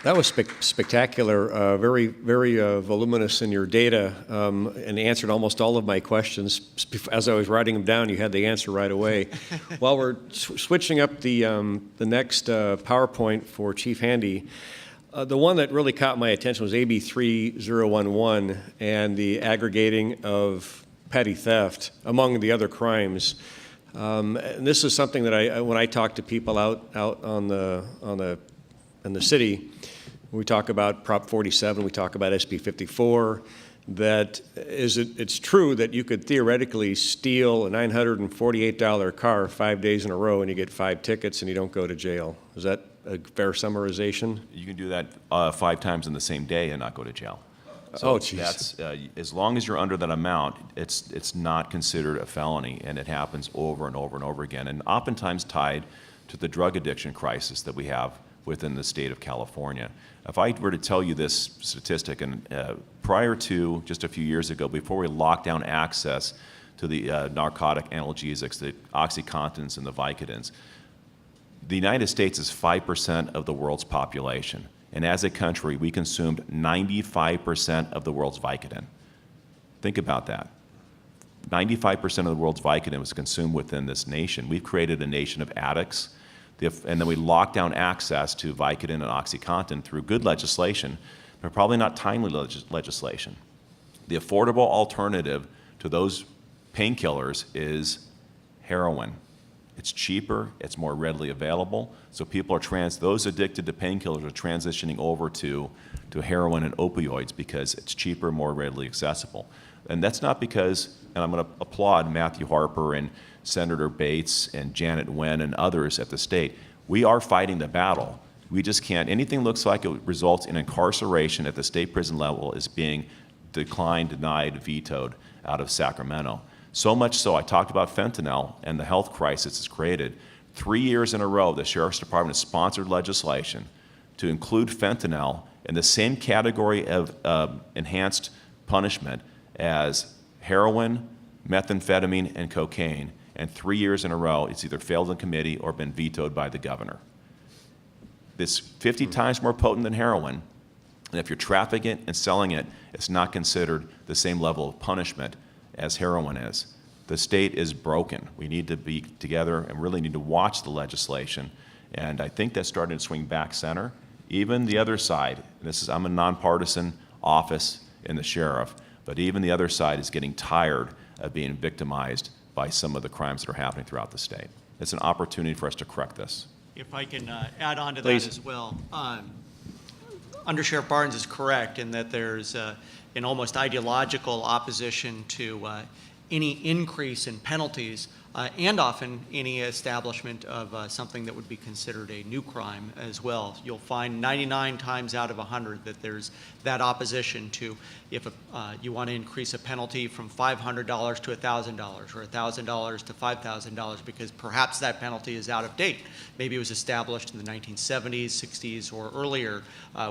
[SPEAKER 1] That was spectacular, very, very voluminous in your data, and answered almost all of my questions. As I was writing them down, you had the answer right away. While we're switching up the next PowerPoint for Chief Handy, the one that really caught my attention was AB 3011 and the aggregating of petty theft among the other crimes. And this is something that when I talk to people out in the city, we talk about Prop 47, we talk about SB 54, that it's true that you could theoretically steal a $948 car 5 days in a row and you get 5 tickets and you don't go to jail. Is that a fair summarization?
[SPEAKER 3] You can do that 5 times in the same day and not go to jail. So
[SPEAKER 1] oh, geez.
[SPEAKER 3] That's, as long as you're under that amount, it's not considered a felony, and it happens over and over and over again, and oftentimes tied to the drug addiction crisis that we have within the state of California. If I were to tell you this statistic, and prior to just a few years ago, before we locked down access to the narcotic analgesics, the OxyContins and the Vicodins, the United States is 5% of the world's population. And as a country, we consumed 95% of the world's Vicodin. Think about that. 95% of the world's Vicodin was consumed within this nation. We've created a nation of addicts. And then we locked down access to Vicodin and OxyContin through good legislation, but probably not timely legislation. The affordable alternative to those painkillers is heroin. It's cheaper, it's more readily available, so people are those addicted to painkillers are transitioning over to heroin and opioids because it's cheaper, more readily accessible. And that's not because, and I'm going to applaud Matthew Harper and Senator Bates and Janet Nguyen and others at the state. We are fighting the battle. We just can't, anything looks like it results in incarceration at the state prison level is being declined, denied, vetoed out of Sacramento. So much so, I talked about fentanyl and the health crisis it's created. 3 years in a row, the Sheriff's Department has sponsored legislation to include fentanyl in the same category of enhanced punishment as heroin, methamphetamine, and cocaine. And 3 years in a row, it's either failed in committee or been vetoed by the governor. It's 50 times more potent than heroin, and if you're trafficking it and selling it, it's not considered the same level of punishment as heroin is. The state is broken. We need to be together and really need to watch the legislation. And I think that's starting to swing back center. Even the other side, I'm a nonpartisan office in the sheriff, but even the other side is getting tired of being victimized by some of the crimes that are happening throughout the state. It's an opportunity for us to correct this.
[SPEAKER 2] If I can add on to
[SPEAKER 1] Please.
[SPEAKER 2] that as well. Under Sheriff Barnes is correct in that there's an almost ideological opposition to any increase in penalties and often any establishment of something that would be considered a new crime as well. You'll find 99 times out of 100 that there's that opposition to if you want to increase a penalty from $500 to $1,000 or $1,000 to $5,000 because perhaps that penalty is out of date. Maybe it was established in the 1970s, 60s, or earlier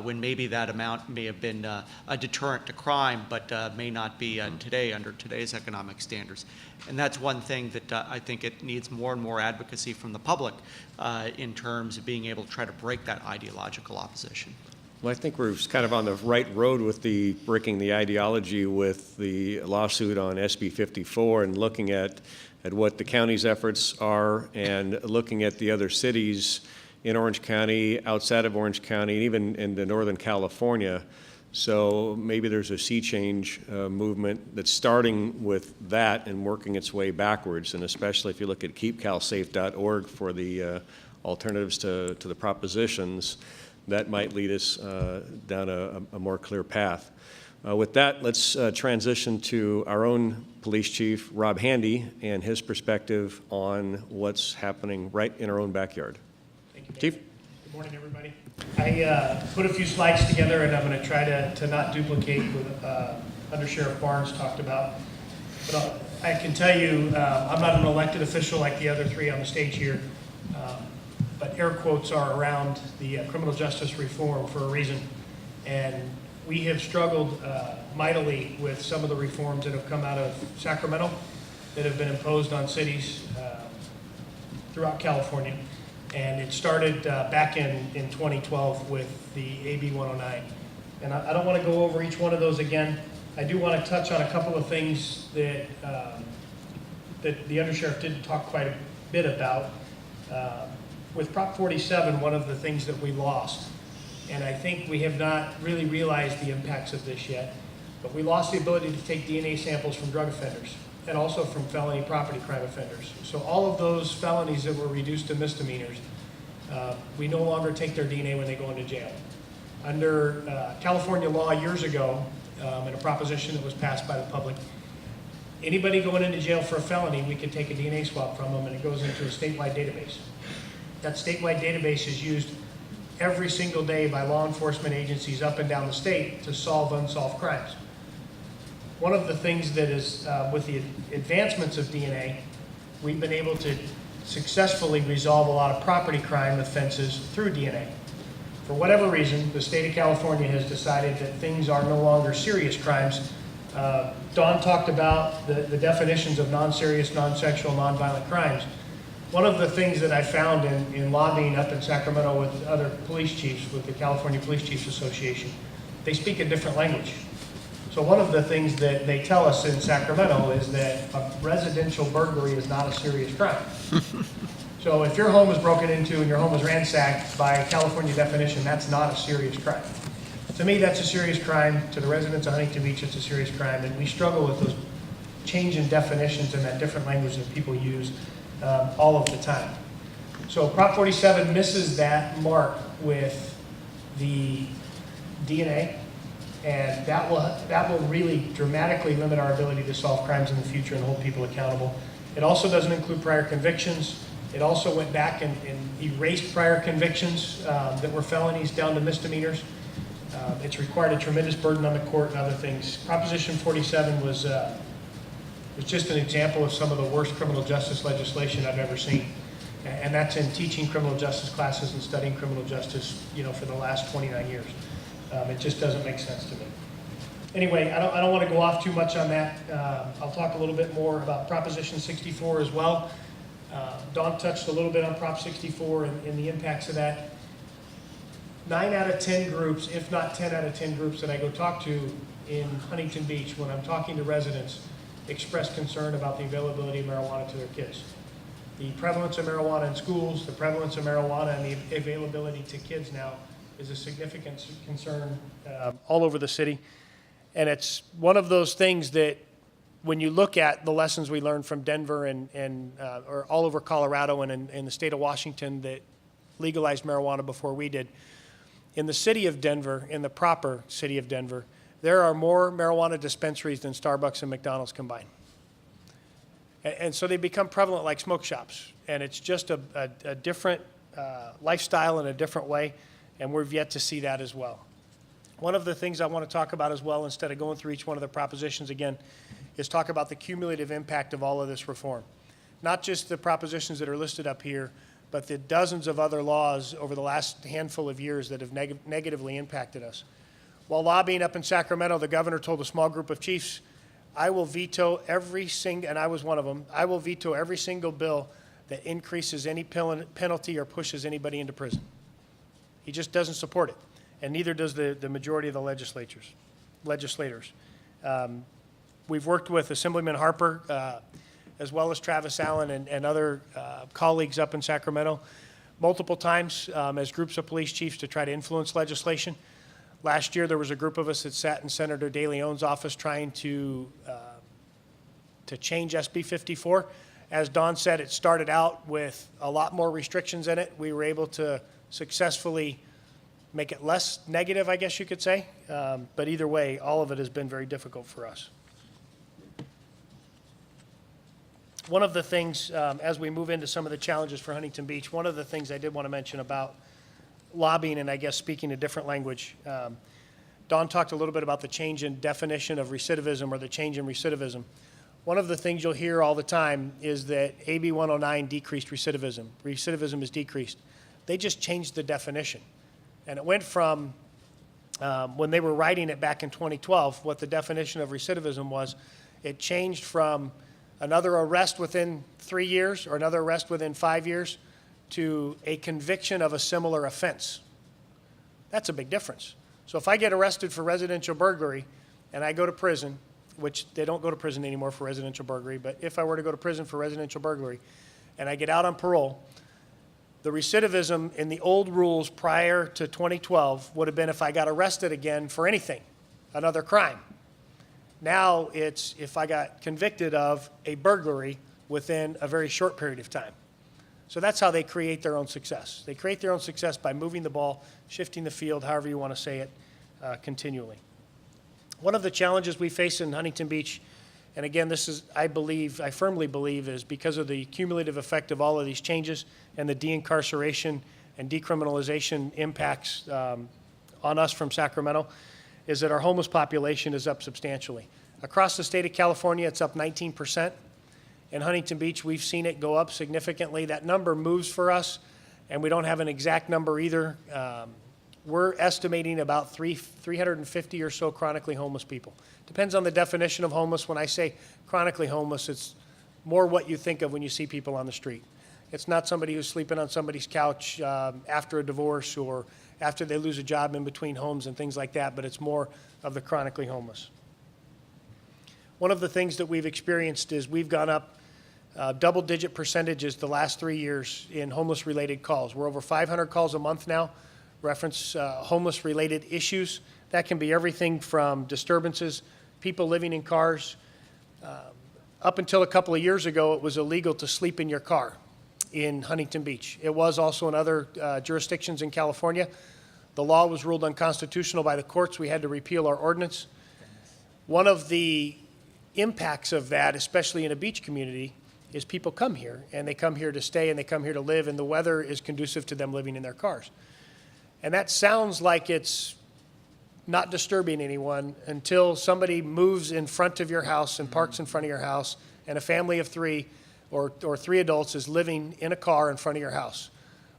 [SPEAKER 2] when maybe that amount may have been a deterrent to crime, but may not be today under today's economic standards. And that's one thing that I think it needs more and more advocacy from the public in terms of being able to try to break that ideological opposition.
[SPEAKER 1] Well, I think we're kind of on the right road with the breaking the ideology with the lawsuit on SB 54 and looking at what the county's efforts are and looking at the other cities in Orange County, outside of Orange County, and even into Northern California. So maybe there's a sea change movement that's starting with that and working its way backwards, and especially if you look at keepcalsafe.org for the alternatives to the propositions, that might lead us down a more clear path. With that, let's transition to our own police chief, Rob Handy, and his perspective on what's happening right in our own backyard.
[SPEAKER 4] Thank you,
[SPEAKER 1] Chief?
[SPEAKER 4] Good morning, everybody. I put a few slides together, and I'm going to try to not duplicate what Under Sheriff Barnes talked about. But I can tell you, I'm not an elected official like the other three on the stage here, but air quotes are around the criminal justice reform for a reason. And we have struggled mightily with some of the reforms that have come out of Sacramento that have been imposed on cities throughout California. And it started back in 2012 with the AB 109. And I don't want to go over each one of those again. I do want to touch on a couple of things that that the undersheriff didn't talk quite a bit about. With Prop 47, one of the things that we lost, and I think we have not really realized the impacts of this yet, but we lost the ability to take DNA samples from drug offenders and also from felony property crime offenders. So all of those felonies that were reduced to misdemeanors, we no longer take their DNA when they go into jail. Under California law years ago, in a proposition that was passed by the public, anybody going into jail for a felony, we could take a DNA swab from them and it goes into a statewide database. That statewide database is used every single day by law enforcement agencies up and down the state to solve unsolved crimes. One of the things that is, with the advancements of DNA, we've been able to successfully resolve a lot of property crime offenses through DNA. For whatever reason, the state of California has decided that things are no longer serious crimes. Dawn talked about the definitions of non-serious, non-sexual, non-violent crimes. One of the things that I found in lobbying up in Sacramento with other police chiefs, with the California Police Chiefs Association, they speak a different language. So one of the things that they tell us in Sacramento is that a residential burglary is not a serious crime. So if your home is broken into and your home is ransacked, by California definition, that's not a serious crime. To me, that's a serious crime. To the residents of Huntington Beach, it's a serious crime, and we struggle with those change in definitions and that different language that people use all of the time. So Prop 47 misses that mark with the DNA, and that will really dramatically limit our ability to solve crimes in the future and hold people accountable. It also doesn't include prior convictions. It also went back and erased prior convictions that were felonies down to misdemeanors. It's required a tremendous burden on the court and other things. Proposition 47 was just an example of some of the worst criminal justice legislation I've ever seen. And that's in teaching criminal justice classes and studying criminal justice, for the last 29 years. It just doesn't make sense to me. Anyway, I don't want to go off too much on that. I'll talk a little bit more about Proposition 64 as well. Dawn touched a little bit on Prop 64 and the impacts of that. 9 out of 10 groups, if not 10 out of 10 groups that I go talk to in Huntington Beach, when I'm talking to residents, express concern about the availability of marijuana to their kids. The prevalence of marijuana in schools, the prevalence of marijuana and the availability to kids now is a significant concern all over the city. And it's one of those things that when you look at the lessons we learned from Denver or all over Colorado and in the state of Washington that legalized marijuana before we did, in the city of Denver, in the proper city of Denver, there are more marijuana dispensaries than Starbucks and McDonald's combined. And so they become prevalent like smoke shops. And it's just a different lifestyle in a different way, and we've yet to see that as well. One of the things I want to talk about as well, instead of going through each one of the propositions again, is talk about the cumulative impact of all of this reform. Not just the propositions that are listed up here, but the dozens of other laws over the last handful of years that have negatively impacted us. While lobbying up in Sacramento, the governor told a small group of chiefs, I will veto every single, and I was one of them, I will veto every single bill that increases any penalty or pushes anybody into prison. He just doesn't support it, and neither does the majority of the legislators. We've worked with Assemblyman Harper, as well as Travis Allen and other colleagues up in Sacramento multiple times as groups of police chiefs to try to influence legislation. Last year, there was a group of us that sat in Senator De Leon's office trying to change SB 54. As Don said, it started out with a lot more restrictions in it. We were able to successfully make it less negative, I guess you could say. But either way, all of it has been very difficult for us. One of the things, as we move into some of the challenges for Huntington Beach, one of the things I did want to mention about lobbying and I guess speaking a different language, Don talked a little bit about the change in definition of recidivism or the change in recidivism. One of the things you'll hear all the time is that AB 109 decreased recidivism. Recidivism is decreased. They just changed the definition. And it went from, when they were writing it back in 2012, what the definition of recidivism was, it changed from another arrest within 3 years or another arrest within 5 years to a conviction of a similar offense. That's a big difference. So if I get arrested for residential burglary and I go to prison, which they don't go to prison anymore for residential burglary, but if I were to go to prison for residential burglary and I get out on parole, the recidivism in the old rules prior to 2012 would have been if I got arrested again for anything, another crime. Now it's if I got convicted of a burglary within a very short period of time. So that's how they create their own success. They create their own success by moving the ball, shifting the field, however you want to say it, continually. One of the challenges we face in Huntington Beach, and again, this is, I firmly believe, is because of the cumulative effect of all of these changes and the de-incarceration and decriminalization impacts on us from Sacramento, is that our homeless population is up substantially. Across the state of California, it's up 19%. In Huntington Beach, we've seen it go up significantly. That number moves for us, and we don't have an exact number either. We're estimating about 350 or so chronically homeless people. Depends on the definition of homeless. When I say chronically homeless, it's more what you think of when you see people on the street. It's not somebody who's sleeping on somebody's couch after a divorce or after they lose a job in between homes and things like that, but it's more of the chronically homeless. One of the things that we've experienced is we've gone up double-digit percentages the last 3 years in homeless-related calls. We're over 500 calls a month now, reference homeless-related issues That can be everything from disturbances, people living in cars. Up until a couple of years ago, it was illegal to sleep in your car in Huntington Beach. It was also in other jurisdictions in California. The law was ruled unconstitutional by the courts. We had to repeal our ordinance. One of the impacts of that, especially in a beach community, is people come here, and they come here to stay, and they come here to live, and the weather is conducive to them living in their cars. And that sounds like it's not disturbing anyone until somebody moves in front of your house and parks in front of your house, and a family of three or three adults is living in a car in front of your house.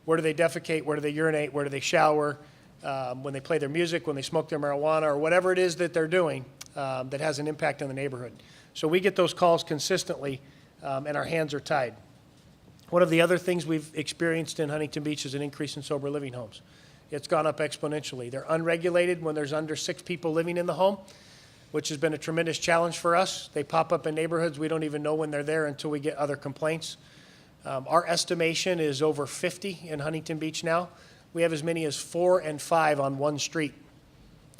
[SPEAKER 4] Where do they defecate? Where do they urinate? Where do they shower? When they play their music, when they smoke their marijuana, or whatever it is that they're doing that has an impact on the neighborhood. So we get those calls consistently, and our hands are tied. One of the other things we've experienced in Huntington Beach is an increase in sober living homes. It's gone up exponentially. They're unregulated when there's under 6 people living in the home, which has been a tremendous challenge for us. They pop up in neighborhoods. We don't even know when they're there until we get other complaints. Our estimation is over 50 in Huntington Beach now. We have as many as 4 and 5 on one street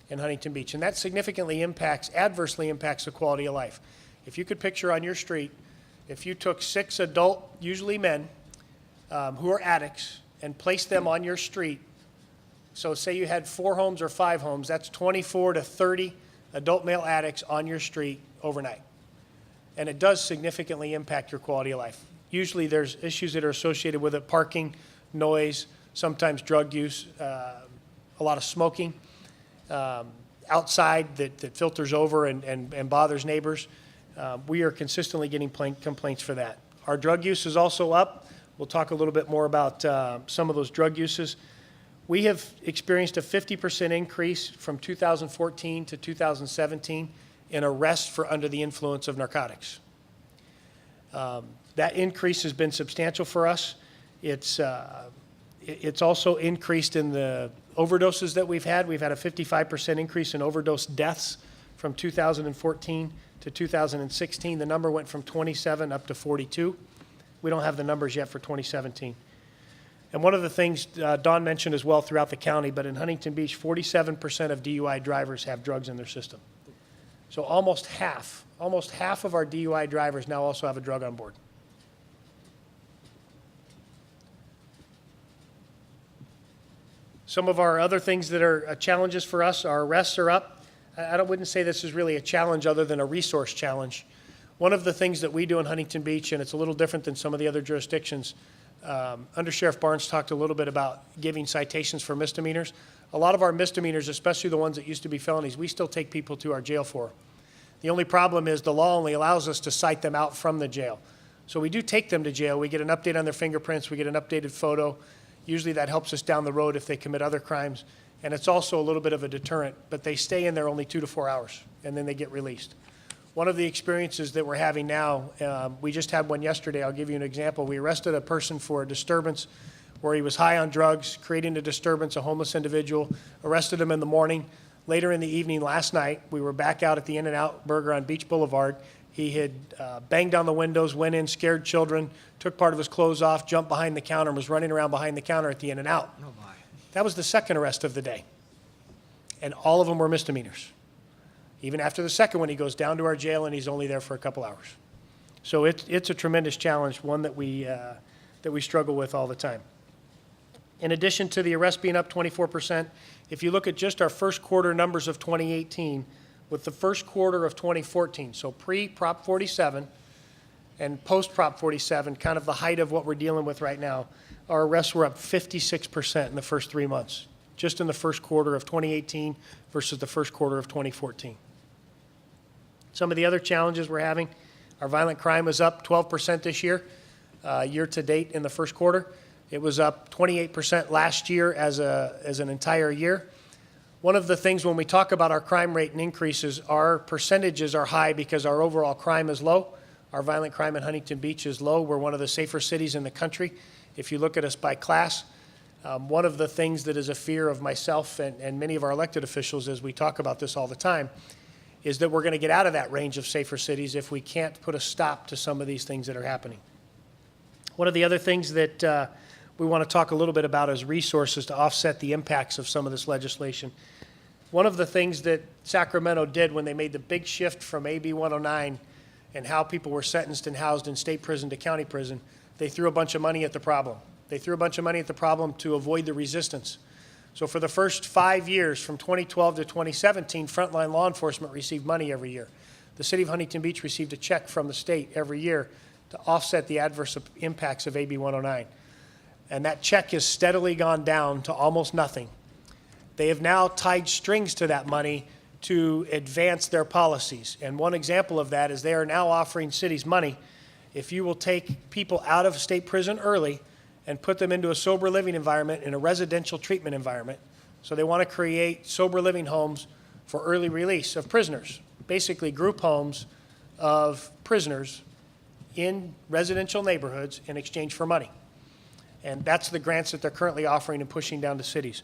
[SPEAKER 4] in Huntington Beach. And that significantly adversely impacts the quality of life. If you could picture on your street, if you took 6 adult, usually men, who are addicts, and placed them on your street, so say you had 4 homes or 5 homes, that's 24 to 30 adult male addicts on your street overnight. And it does significantly impact your quality of life. Usually there's issues that are associated with it: parking, noise, sometimes drug use, a lot of smoking outside that filters over and bothers neighbors. We are consistently getting complaints for that. Our drug use is also up. We'll talk a little bit more about some of those drug uses. We have experienced a 50% increase from 2014 to 2017 in arrests for under the influence of narcotics. That increase has been substantial for us. It's also increased in the overdoses that we've had. We've had a 55% increase in overdose deaths from 2014 to 2016. The number went from 27 up to 42. We don't have the numbers yet for 2017. And one of the things Don mentioned as well throughout the county, but in Huntington Beach, 47% of DUI drivers have drugs in their system. So almost half of our DUI drivers now also have a drug on board. Some of our other things that are challenges for us, our arrests are up. I wouldn't say this is really a challenge other than a resource challenge. One of the things that we do in Huntington Beach, and it's a little different than some of the other jurisdictions, Under Sheriff Barnes talked a little bit about giving citations for misdemeanors. A lot of our misdemeanors, especially the ones that used to be felonies, we still take people to our jail for. The only problem is the law only allows us to cite them out from the jail. So we do take them to jail. We get an update on their fingerprints. We get an updated photo. Usually that helps us down the road if they commit other crimes. And it's also a little bit of a deterrent, but they stay in there only 2 to 4 hours, and then they get released. One of the experiences that we're having now, we just had one yesterday. I'll give you an example. We arrested a person for a disturbance where he was high on drugs, creating a disturbance, a homeless individual, arrested him in the morning. Later in the evening last night, we were back out at the In-N-Out Burger on Beach Boulevard. He had banged on the windows, went in, scared children, took part of his clothes off, jumped behind the counter, and was running around behind the counter at the In-N-Out.
[SPEAKER 2] Oh, my.
[SPEAKER 4] That was the second arrest of the day, and all of them were misdemeanors. Even after the second one, he goes down to our jail, and he's only there for a couple hours. So it's a tremendous challenge, one that we struggle with all the time. In addition to the arrest being up 24%, if you look at just our first quarter numbers of 2018 with the first quarter of 2014, so pre-Prop 47 and post-Prop 47, kind of the height of what we're dealing with right now, our arrests were up 56% in the first 3 months, just in the first quarter of 2018 versus the first quarter of 2014. Some of the other challenges we're having, our violent crime is up 12% this year, year to date in the first quarter. It was up 28% last year as an entire year. One of the things when we talk about our crime rate and increases, our percentages are high because our overall crime is low. Our violent crime in Huntington Beach is low. We're one of the safer cities in the country. If you look at us by class, one of the things that is a fear of myself and many of our elected officials as we talk about this all the time is that we're going to get out of that range of safer cities if we can't put a stop to some of these things that are happening. One of the other things that we want to talk a little bit about is resources to offset the impacts of some of this legislation. One of the things that Sacramento did when they made the big shift from AB 109 and how people were sentenced and housed in state prison to county prison, they threw a bunch of money at the problem. They threw a bunch of money at the problem to avoid the resistance. So for the first 5 years, from 2012 to 2017, frontline law enforcement received money every year. The city of Huntington Beach received a check from the state every year to offset the adverse impacts of AB 109. And that check has steadily gone down to almost nothing. They have now tied strings to that money to advance their policies. And one example of that is they are now offering cities money if you will take people out of state prison early and put them into a sober living environment in a residential treatment environment. So they want to create sober living homes for early release of prisoners, basically group homes of prisoners in residential neighborhoods in exchange for money. And that's the grants that they're currently offering and pushing down to cities.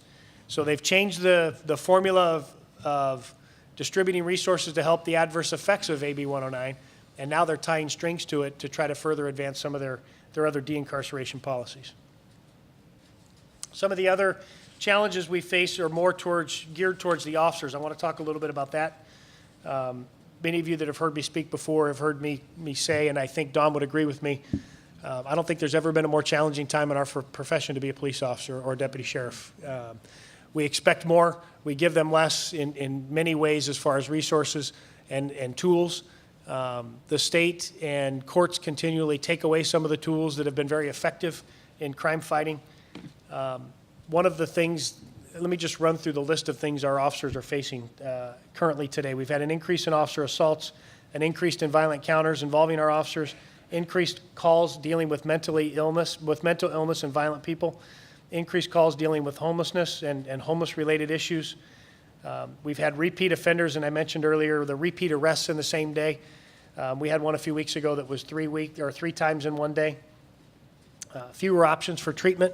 [SPEAKER 4] So they've changed the formula of distributing resources to help the adverse effects of AB 109, and now they're tying strings to it to try to further advance some of their other de-incarceration policies. Some of the other challenges we face are more geared towards the officers. I want to talk a little bit about that. Many of you that have heard me speak before have heard me say, and I think Don would agree with me, I don't think there's ever been a more challenging time in our profession to be a police officer or a deputy sheriff. We expect more. We give them less in many ways as far as resources and tools. The state and courts continually take away some of the tools that have been very effective in crime fighting. One of the things, let me just run through the list of things our officers are facing currently today. We've had an increase in officer assaults, an increase in violent encounters involving our officers, increased calls dealing with mental illness and violent people, increased calls dealing with homelessness and homeless-related issues. We've had repeat offenders, and I mentioned earlier the repeat arrests in the same day. We had one a few weeks ago that was 3 times in one day. Fewer options for treatment.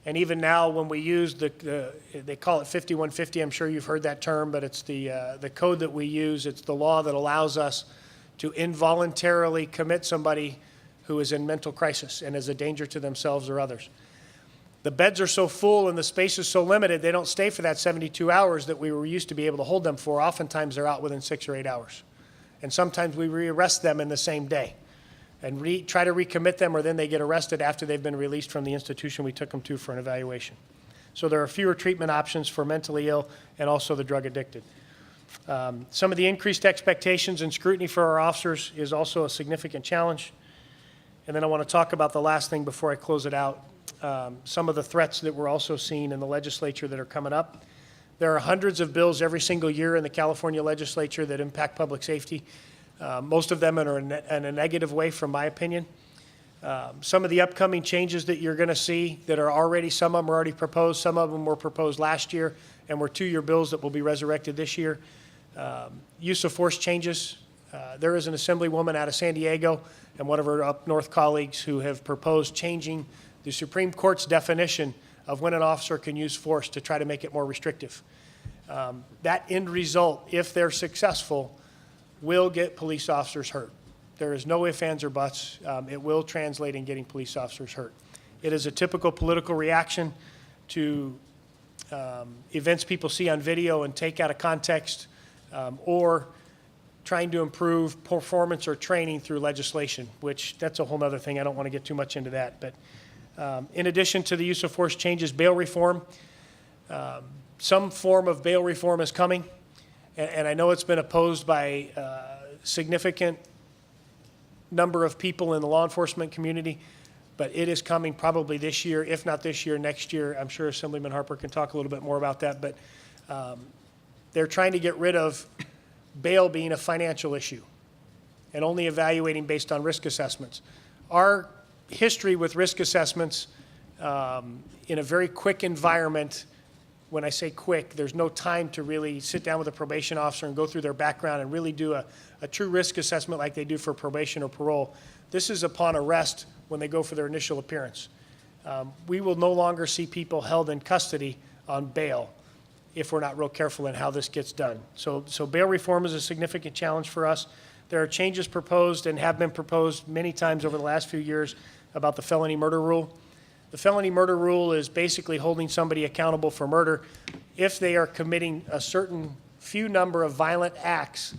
[SPEAKER 4] And even now, when we use they call it 5150, I'm sure you've heard that term, but it's the code that we use. It's the law that allows us to involuntarily commit somebody who is in mental crisis and is a danger to themselves or others. The beds are so full and the space is so limited, they don't stay for that 72 hours that we were used to be able to hold them for. Oftentimes, they're out within 6 or 8 hours. And sometimes we rearrest them in the same day and try to recommit them, or then they get arrested after they've been released from the institution we took them to for an evaluation. So there are fewer treatment options for mentally ill and also the drug addicted. Some of the increased expectations and scrutiny for our officers is also a significant challenge. And then I want to talk about the last thing before I close it out. Some of the threats that we're also seeing in the legislature that are coming up. There are hundreds of bills every single year in the California legislature that impact public safety. Most of them are in a negative way, from my opinion. Some of the upcoming changes that you're going to see that are already, some of them are already proposed, some of them were proposed last year and were 2-year bills that will be resurrected this year. Use of force changes. There is an assemblywoman out of San Diego and one of her up north colleagues who have proposed changing the Supreme Court's definition of when an officer can use force to try to make it more restrictive. That end result, if they're successful, will get police officers hurt. There is no ifs, ands, or buts. It will translate in getting police officers hurt. It is a typical political reaction to events people see on video and take out of context, or trying to improve performance or training through legislation, which that's a whole other thing. I don't want to get too much into that. But in addition to the use of force changes, bail reform, some form of bail reform is coming. And I know it's been opposed by a significant number of people in the law enforcement community, but it is coming probably this year, if not this year, next year. I'm sure Assemblyman Harper can talk a little bit more about that, but they're trying to get rid of bail being a financial issue and only evaluating based on risk assessments. Our history with risk assessments in a very quick environment. When I say quick, there's no time to really sit down with a probation officer and go through their background and really do a true risk assessment like they do for probation or parole. This is upon arrest when they go for their initial appearance. We will no longer see people held in custody on bail if we're not real careful in how this gets done. So bail reform is a significant challenge for us. There are changes proposed and have been proposed many times over the last few years about the felony murder rule. The felony murder rule is basically holding somebody accountable for murder if they are committing a certain few number of violent acts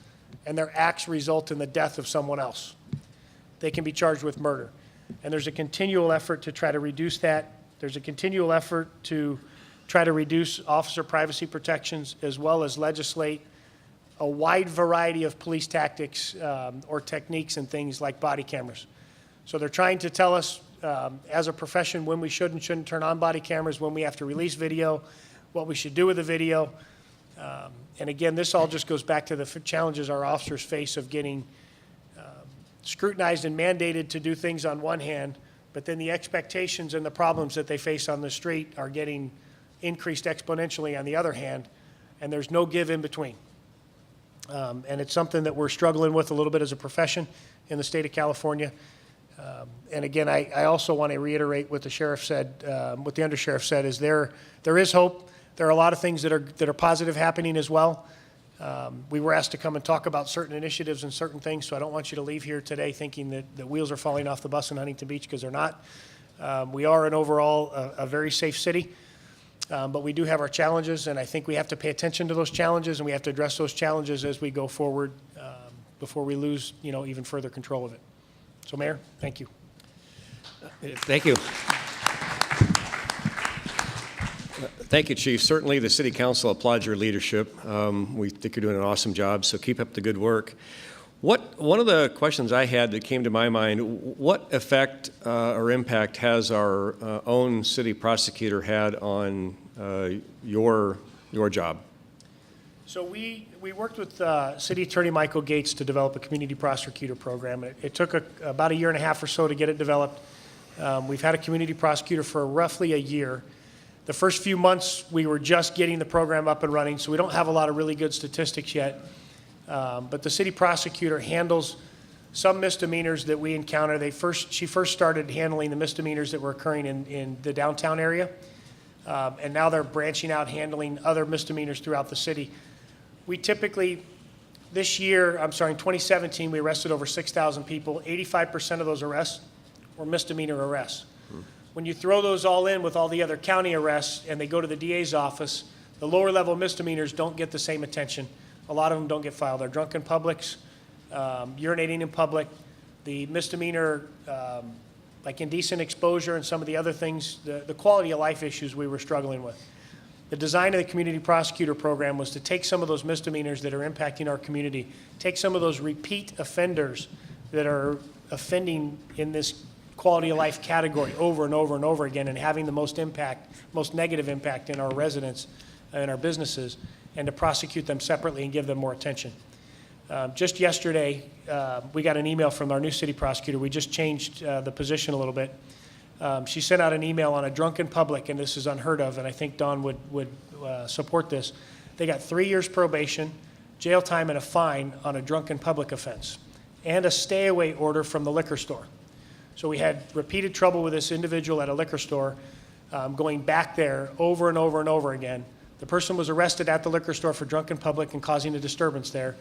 [SPEAKER 4] and their acts result in the death of someone else. They can be charged with murder. And there's a continual effort to try to reduce that. There's a continual effort to try to reduce officer privacy protections, as well as legislate a wide variety of police tactics or techniques and things like body cameras. So they're trying to tell us as a profession when we should and shouldn't turn on body cameras, when we have to release video, what we should do with the video. And again, this all just goes back to the challenges our officers face of getting scrutinized and mandated to do things on one hand, but then the expectations and the problems that they face on the street are getting increased exponentially on the other hand, and there's no give in between. And it's something that we're struggling with a little bit as a profession in the state of California. And again, I also want to reiterate what the sheriff said, what the undersheriff said, is there is hope. There are a lot of things that are positive happening as well. We were asked to come and talk about certain initiatives and certain things, so I don't want you to leave here today thinking that the wheels are falling off the bus in Huntington Beach, because they're not. We are an overall a very safe city, but we do have our challenges, and I think we have to pay attention to those challenges, and we have to address those challenges as we go forward before we lose, even further control of it. So, Mayor, thank you.
[SPEAKER 1] Thank you. Thank you, Chief. Certainly, the City Council applauds your leadership. We think you're doing an awesome job, so keep up the good work. One of the questions I had that came to my mind, what effect or impact has our own city prosecutor had on your job?
[SPEAKER 4] So we worked with City Attorney Michael Gates to develop a community prosecutor program. It took about a year and a half or so to get it developed. We've had a community prosecutor for roughly a year. The first few months, we were just getting the program up and running, so we don't have a lot of really good statistics yet. But the city prosecutor handles some misdemeanors that we encounter. She first started handling the misdemeanors that were occurring in the downtown area, and now they're branching out, handling other misdemeanors throughout the city. We typically, in 2017, we arrested over 6,000 people. 85% of those arrests were misdemeanor arrests. When you throw those all in with all the other county arrests and they go to the DA's office, the lower level misdemeanors don't get the same attention. A lot of them don't get filed. They're drunk in publics, urinating in public, the misdemeanor like indecent exposure and some of the other things, the quality of life issues we were struggling with. The design of the community prosecutor program was to take some of those misdemeanors that are impacting our community, take some of those repeat offenders that are offending in this quality of life category over and over and over again, and having the most negative impact in our residents and our businesses, and to prosecute them separately and give them more attention. Just yesterday, we got an email from our new city prosecutor. We just changed the position a little bit. She sent out an email on a drunken public, and this is unheard of, and I think Don would support this. They got 3 years probation, jail time, and a fine on a drunken public offense, and a stay-away order from the liquor store. So we had repeated trouble with this individual at a liquor store, going back there over and over and over again. The person was arrested at the liquor store for drunken public and causing a disturbance there.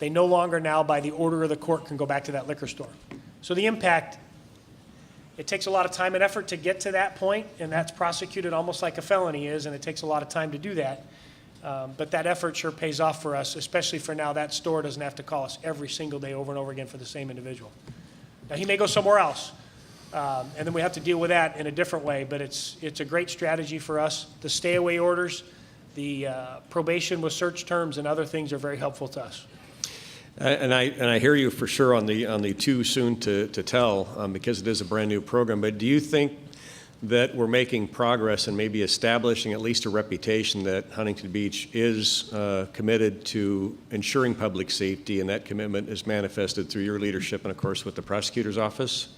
[SPEAKER 4] They no longer now, by the order of the court, can go back to that liquor store. So the impact, it takes a lot of time and effort to get to that point, and that's prosecuted almost like a felony is, and it takes a lot of time to do that. But that effort sure pays off for us, especially for now. That store doesn't have to call us every single day over and over again for the same individual. Now, he may go somewhere else, and then we have to deal with that in a different way, but it's a great strategy for us. The stay-away orders, the probation with search terms, and other things are very helpful to us.
[SPEAKER 1] And I hear you for sure on the too soon to tell, because it is a brand new program. But do you think that we're making progress and maybe establishing at least a reputation that Huntington Beach is committed to ensuring public safety, and that commitment is manifested through your leadership and, of course, with the prosecutor's office?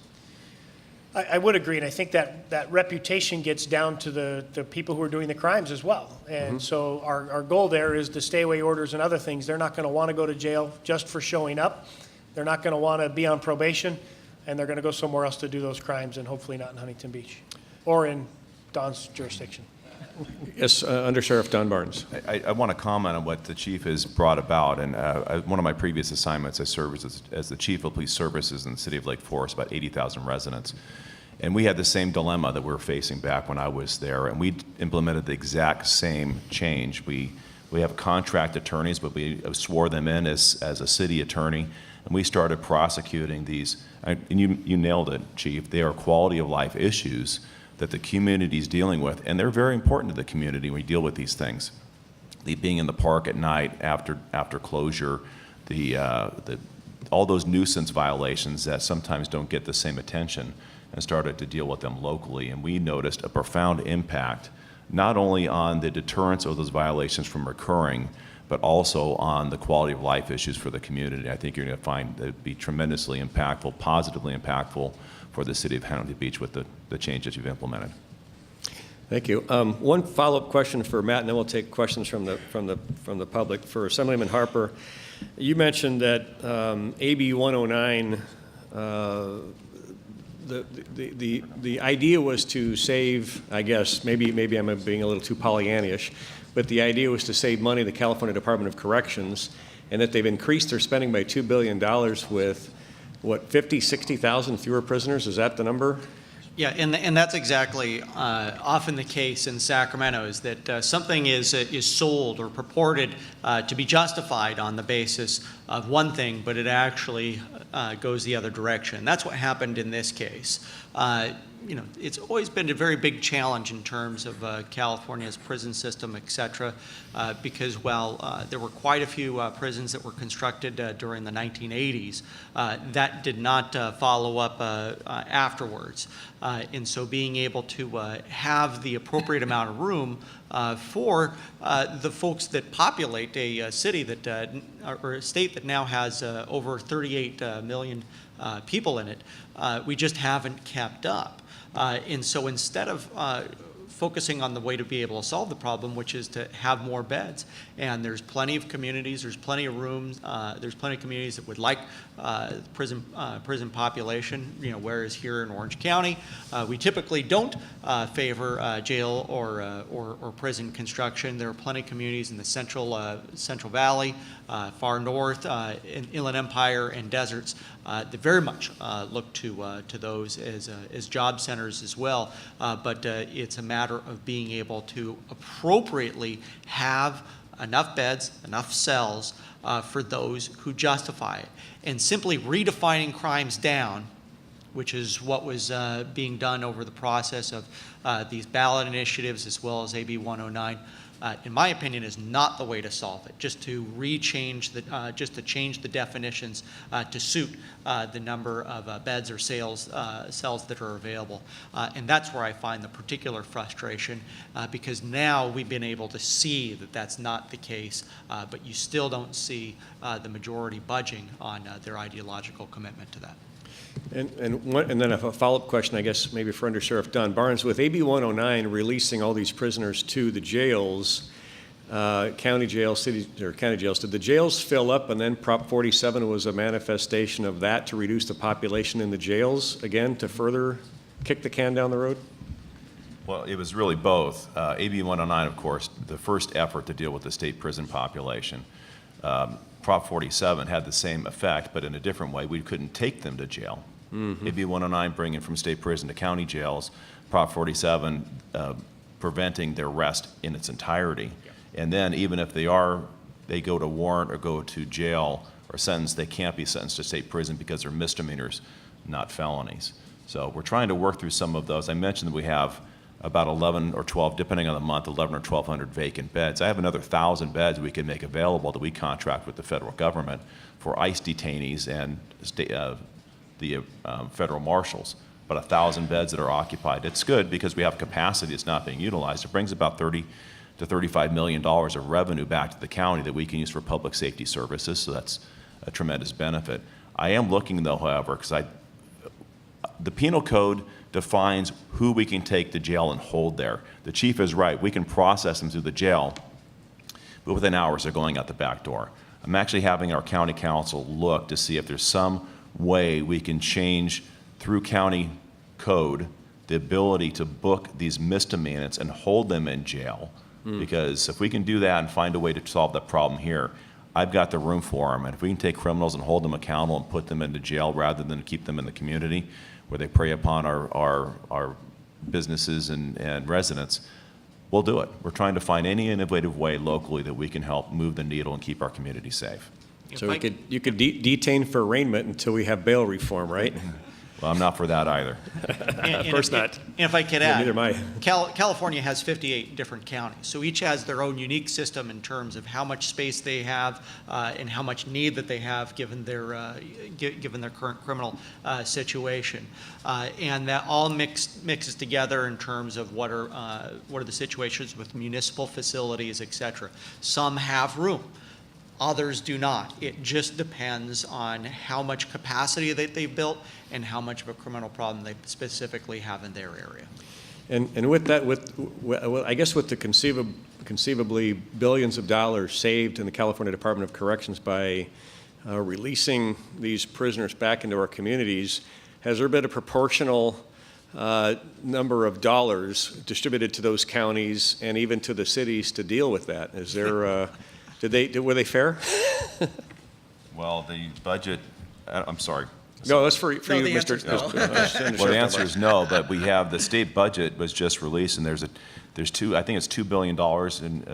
[SPEAKER 4] I would agree, and I think that reputation gets down to the people who are doing the crimes as well. And so our goal there is the stay-away orders and other things. They're not going to want to go to jail just for showing up. They're not going to want to be on probation, and they're going to go somewhere else to do those crimes, and hopefully not in Huntington Beach or in Don's jurisdiction.
[SPEAKER 1] Yes, Under Sheriff Don Barnes.
[SPEAKER 3] I want to comment on what the chief has brought about. And one of my previous assignments, I served as the chief of police services in the city of Lake Forest, about 80,000 residents. And we had the same dilemma that we were facing back when I was there, and we implemented the exact same change. We have contract attorneys, but we swore them in as a city attorney, and we started prosecuting these. And you nailed it, Chief. They are quality of life issues that the community is dealing with, and they're very important to the community when we deal with these things. The being in the park at night after closure, all those nuisance violations that sometimes don't get the same attention, and started to deal with them locally. And we noticed a profound impact, not only on the deterrence of those violations from recurring, but also on the quality of life issues for the community. I think you're going to find that it'd be tremendously impactful, positively impactful for the city of Huntington Beach with the changes you've implemented.
[SPEAKER 1] Thank you. One follow-up question for Matt, and then we'll take questions from the public. For Assemblyman Harper, you mentioned that AB 109. The idea was to save, I guess, maybe I'm being a little too Pollyannish, but the idea was to save money the California Department of Corrections, and that they've increased their spending by $2 billion with, what, 50, 60,000 fewer prisoners? Is that the number?
[SPEAKER 2] Yeah, and that's exactly often the case in Sacramento, is that something is sold or purported to be justified on the basis of one thing, but it actually goes the other direction. That's what happened in this case. It's always been a very big challenge in terms of California's prison system, et cetera, because while there were quite a few prisons that were constructed during the 1980s, that did not follow up afterwards. And so being able to have the appropriate amount of room for the folks that populate a city that, or a state that now has over 38 million people in it, we just haven't kept up. And so instead of focusing on the way to be able to solve the problem, which is to have more beds, and there's plenty of communities, there's plenty of rooms, there's plenty of communities that would like prison population, whereas here in Orange County, we typically don't favor jail or prison construction. There are plenty of communities in the Central Valley, far north, in Inland Empire and deserts that very much look to those as job centers as well. But it's a matter of being able to appropriately have enough beds, enough cells for those who justify it. And simply redefining crimes down, which is what was being done over the process of these ballot initiatives as well as AB 109, in my opinion, is not the way to solve it. Just to change the definitions to suit the number of beds or cells that are available, and that's where I find the particular frustration, because now we've been able to see that that's not the case, but you still don't see the majority budging on their ideological commitment to that.
[SPEAKER 1] And then a follow-up question, I guess, maybe for Under Sheriff Don Barnes. With AB 109 releasing all these prisoners to the jails, county jails, city or county jails, did the jails fill up, and then Prop 47 was a manifestation of that to reduce the population in the jails, again, to further kick the can down the road?
[SPEAKER 3] Well, it was really both. AB 109, of course, the first effort to deal with the state prison population. Prop 47 had the same effect, but in a different way. We couldn't take them to jail. Mm-hmm. AB 109 bringing from state prison to county jails, Prop 47 preventing their arrest in its entirety. Yeah. And then even if they go to warrant or go to jail or sentenced, they can't be sentenced to state prison because they're misdemeanors, not felonies. So we're trying to work through some of those. I mentioned that we have about 11 or 12, depending on the month, 11 or 1,200 vacant beds. I have another 1,000 beds we can make available that we contract with the federal government for ICE detainees and the federal marshals, but 1,000 beds that are occupied. It's good because we have capacity that's not being utilized. It brings about $30 to $35 million of revenue back to the county that we can use for public safety services, so that's a tremendous benefit. I am looking, though, however, because the penal code defines who we can take to jail and hold there. The chief is right. We can process them through the jail, but within hours they're going out the back door. I'm actually having our county council look to see if there's some way we can change through county code the ability to book these misdemeanants and hold them in jail. Because if we can do that and find a way to solve that problem here, I've got the room for them. And if we can take criminals and hold them accountable and put them into jail rather than keep them in the community where they prey upon our businesses and residents, we'll do it. We're trying to find any innovative way locally that we can help move the needle and keep our community safe.
[SPEAKER 1] So you could detain for arraignment until we have bail reform, right?
[SPEAKER 3] Well, I'm not for that either.
[SPEAKER 2] Of
[SPEAKER 1] course not.
[SPEAKER 2] And if I could
[SPEAKER 1] Yeah,
[SPEAKER 2] add,
[SPEAKER 1] neither am I.
[SPEAKER 2] California has 58 different counties, so each has their own unique system in terms of how much space they have and how much need that they have given their current criminal situation, and that all mixes together in terms of what are the situations with municipal facilities, et cetera. Some have room. Others do not. It just depends on how much capacity that they've built and how much of a criminal problem they specifically have in their area.
[SPEAKER 1] And with that, I guess with the conceivably billions of dollars saved in the California Department of Corrections by releasing these prisoners back into our communities, has there been a proportional number of dollars distributed to those counties and even to the cities to deal with that? Is there were they fair?
[SPEAKER 3] Well, the budget, I'm sorry.
[SPEAKER 1] No, that's for you,
[SPEAKER 2] No, the
[SPEAKER 1] Mr.
[SPEAKER 2] answer's no.
[SPEAKER 3] Well, the answer is no, but we have, the state budget was just released, and there's two, I think it's $2 billion, and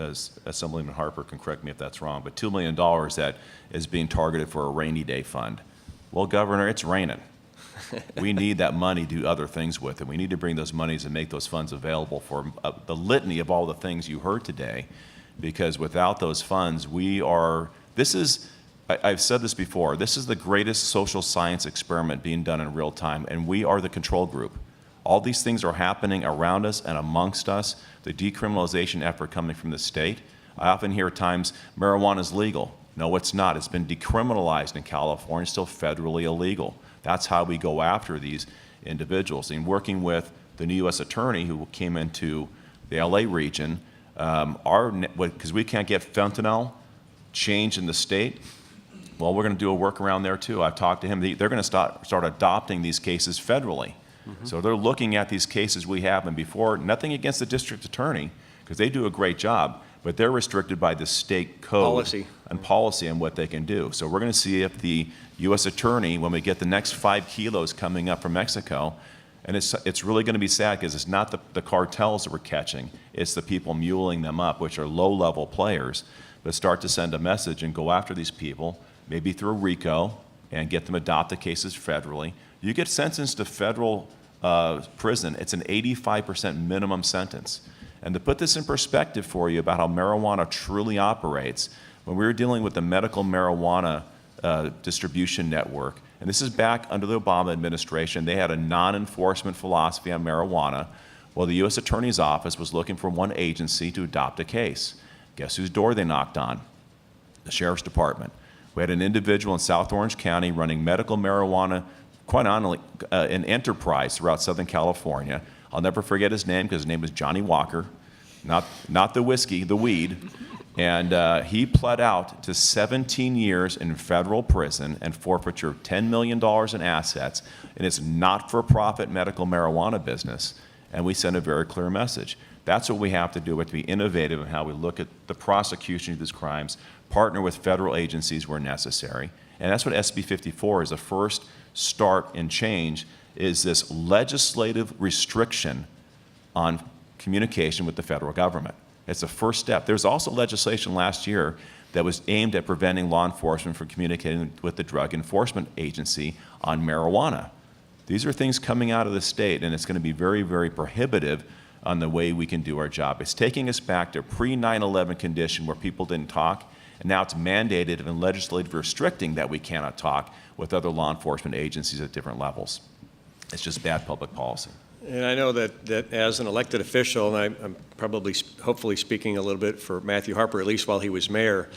[SPEAKER 3] Assemblyman Harper can correct me if that's wrong, but $2 million that is being targeted for a rainy day fund. Well, Governor, it's raining. We need that money to do other things with it. We need to bring those monies and make those funds available for the litany of all the things you heard today, because without those funds, I've said this before, this is the greatest social science experiment being done in real time, and we are the control group. All these things are happening around us and amongst us, the decriminalization effort coming from the state. I often hear at times, marijuana is legal. No, it's not. It's been decriminalized in California, still federally illegal. That's how we go after these individuals. And working with the new U.S. attorney who came into the LA region, because we can't get fentanyl changed in the state, well, we're going to do a workaround there too. I've talked to him. They're going to start adopting these cases federally. Mm-hmm. So they're looking at these cases we have, and before, nothing against the district attorney, because they do a great job, but they're restricted by the state code and policy on what they can do. So we're going to see if the U.S. attorney, when we get the next 5 kilos coming up from Mexico, and it's really going to be sad because it's not the cartels that we're catching, it's the people muling them up, which are low-level players, but start to send a message and go after these people, maybe through RICO, and get them adopted cases federally. You get sentenced to federal prison, it's an 85% minimum sentence. And to put this in perspective for you about how marijuana truly operates, when we were dealing with the medical marijuana distribution network, and this is back under the Obama administration, they had a non-enforcement philosophy on marijuana. Well, the U.S. Attorney's Office was looking for one agency to adopt a case. Guess whose door they knocked on? The Sheriff's Department. We had an individual in South Orange County running medical marijuana, quite honestly, an enterprise throughout Southern California. I'll never forget his name because his name was Johnny Walker, not the whiskey, the weed. And he pled out to 17 years in federal prison and forfeiture of $10 million in assets in its not-for-profit medical marijuana business. And we sent a very clear message. That's what we have to do. We have to be innovative in how we look at the prosecution of these crimes, partner with federal agencies where necessary. And that's what SB 54 is, the first start and change, is this legislative restriction on communication with the federal government. It's the first step. There's also legislation last year that was aimed at preventing law enforcement from communicating with the Drug Enforcement Agency on marijuana. These are things coming out of the state, and it's going to be very, very prohibitive on the way we can do our job. It's taking us back to pre-9/11 condition where people didn't talk, and now it's mandated and legislative restricting that we cannot talk with other law enforcement agencies at different levels. It's just bad public policy.
[SPEAKER 1] And I know that as an elected official, and I'm probably, hopefully speaking a little bit for Matthew Harper, at least while he was mayor,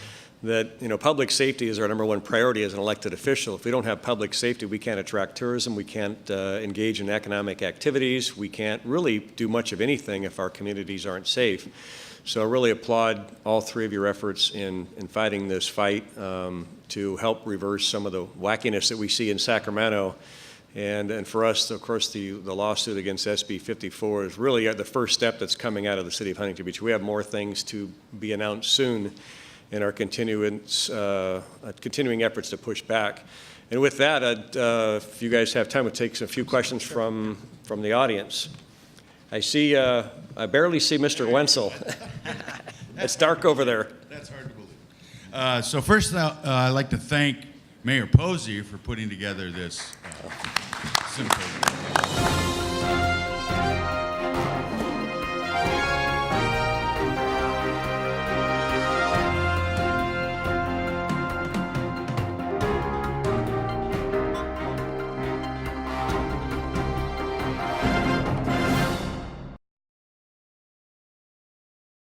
[SPEAKER 1] that public safety is our #1 priority as an elected official. If we don't have public safety, we can't attract tourism, we can't engage in economic activities, we can't really do much of anything if our communities aren't safe. So I really applaud all three of your efforts in fighting this fight to help reverse some of the wackiness that we see in Sacramento. And for us, of course, the lawsuit against SB 54 is really the first step that's coming out of the city of Huntington Beach. We have more things to be announced soon. and our continuing efforts to push back. And with that, if you guys have time, we'll take a few questions from the audience. I see, I barely see Mr. Wenzel. It's dark over there.
[SPEAKER 5] That's hard to believe. So first, I'd like to thank Mayor Posey for putting together this symposium.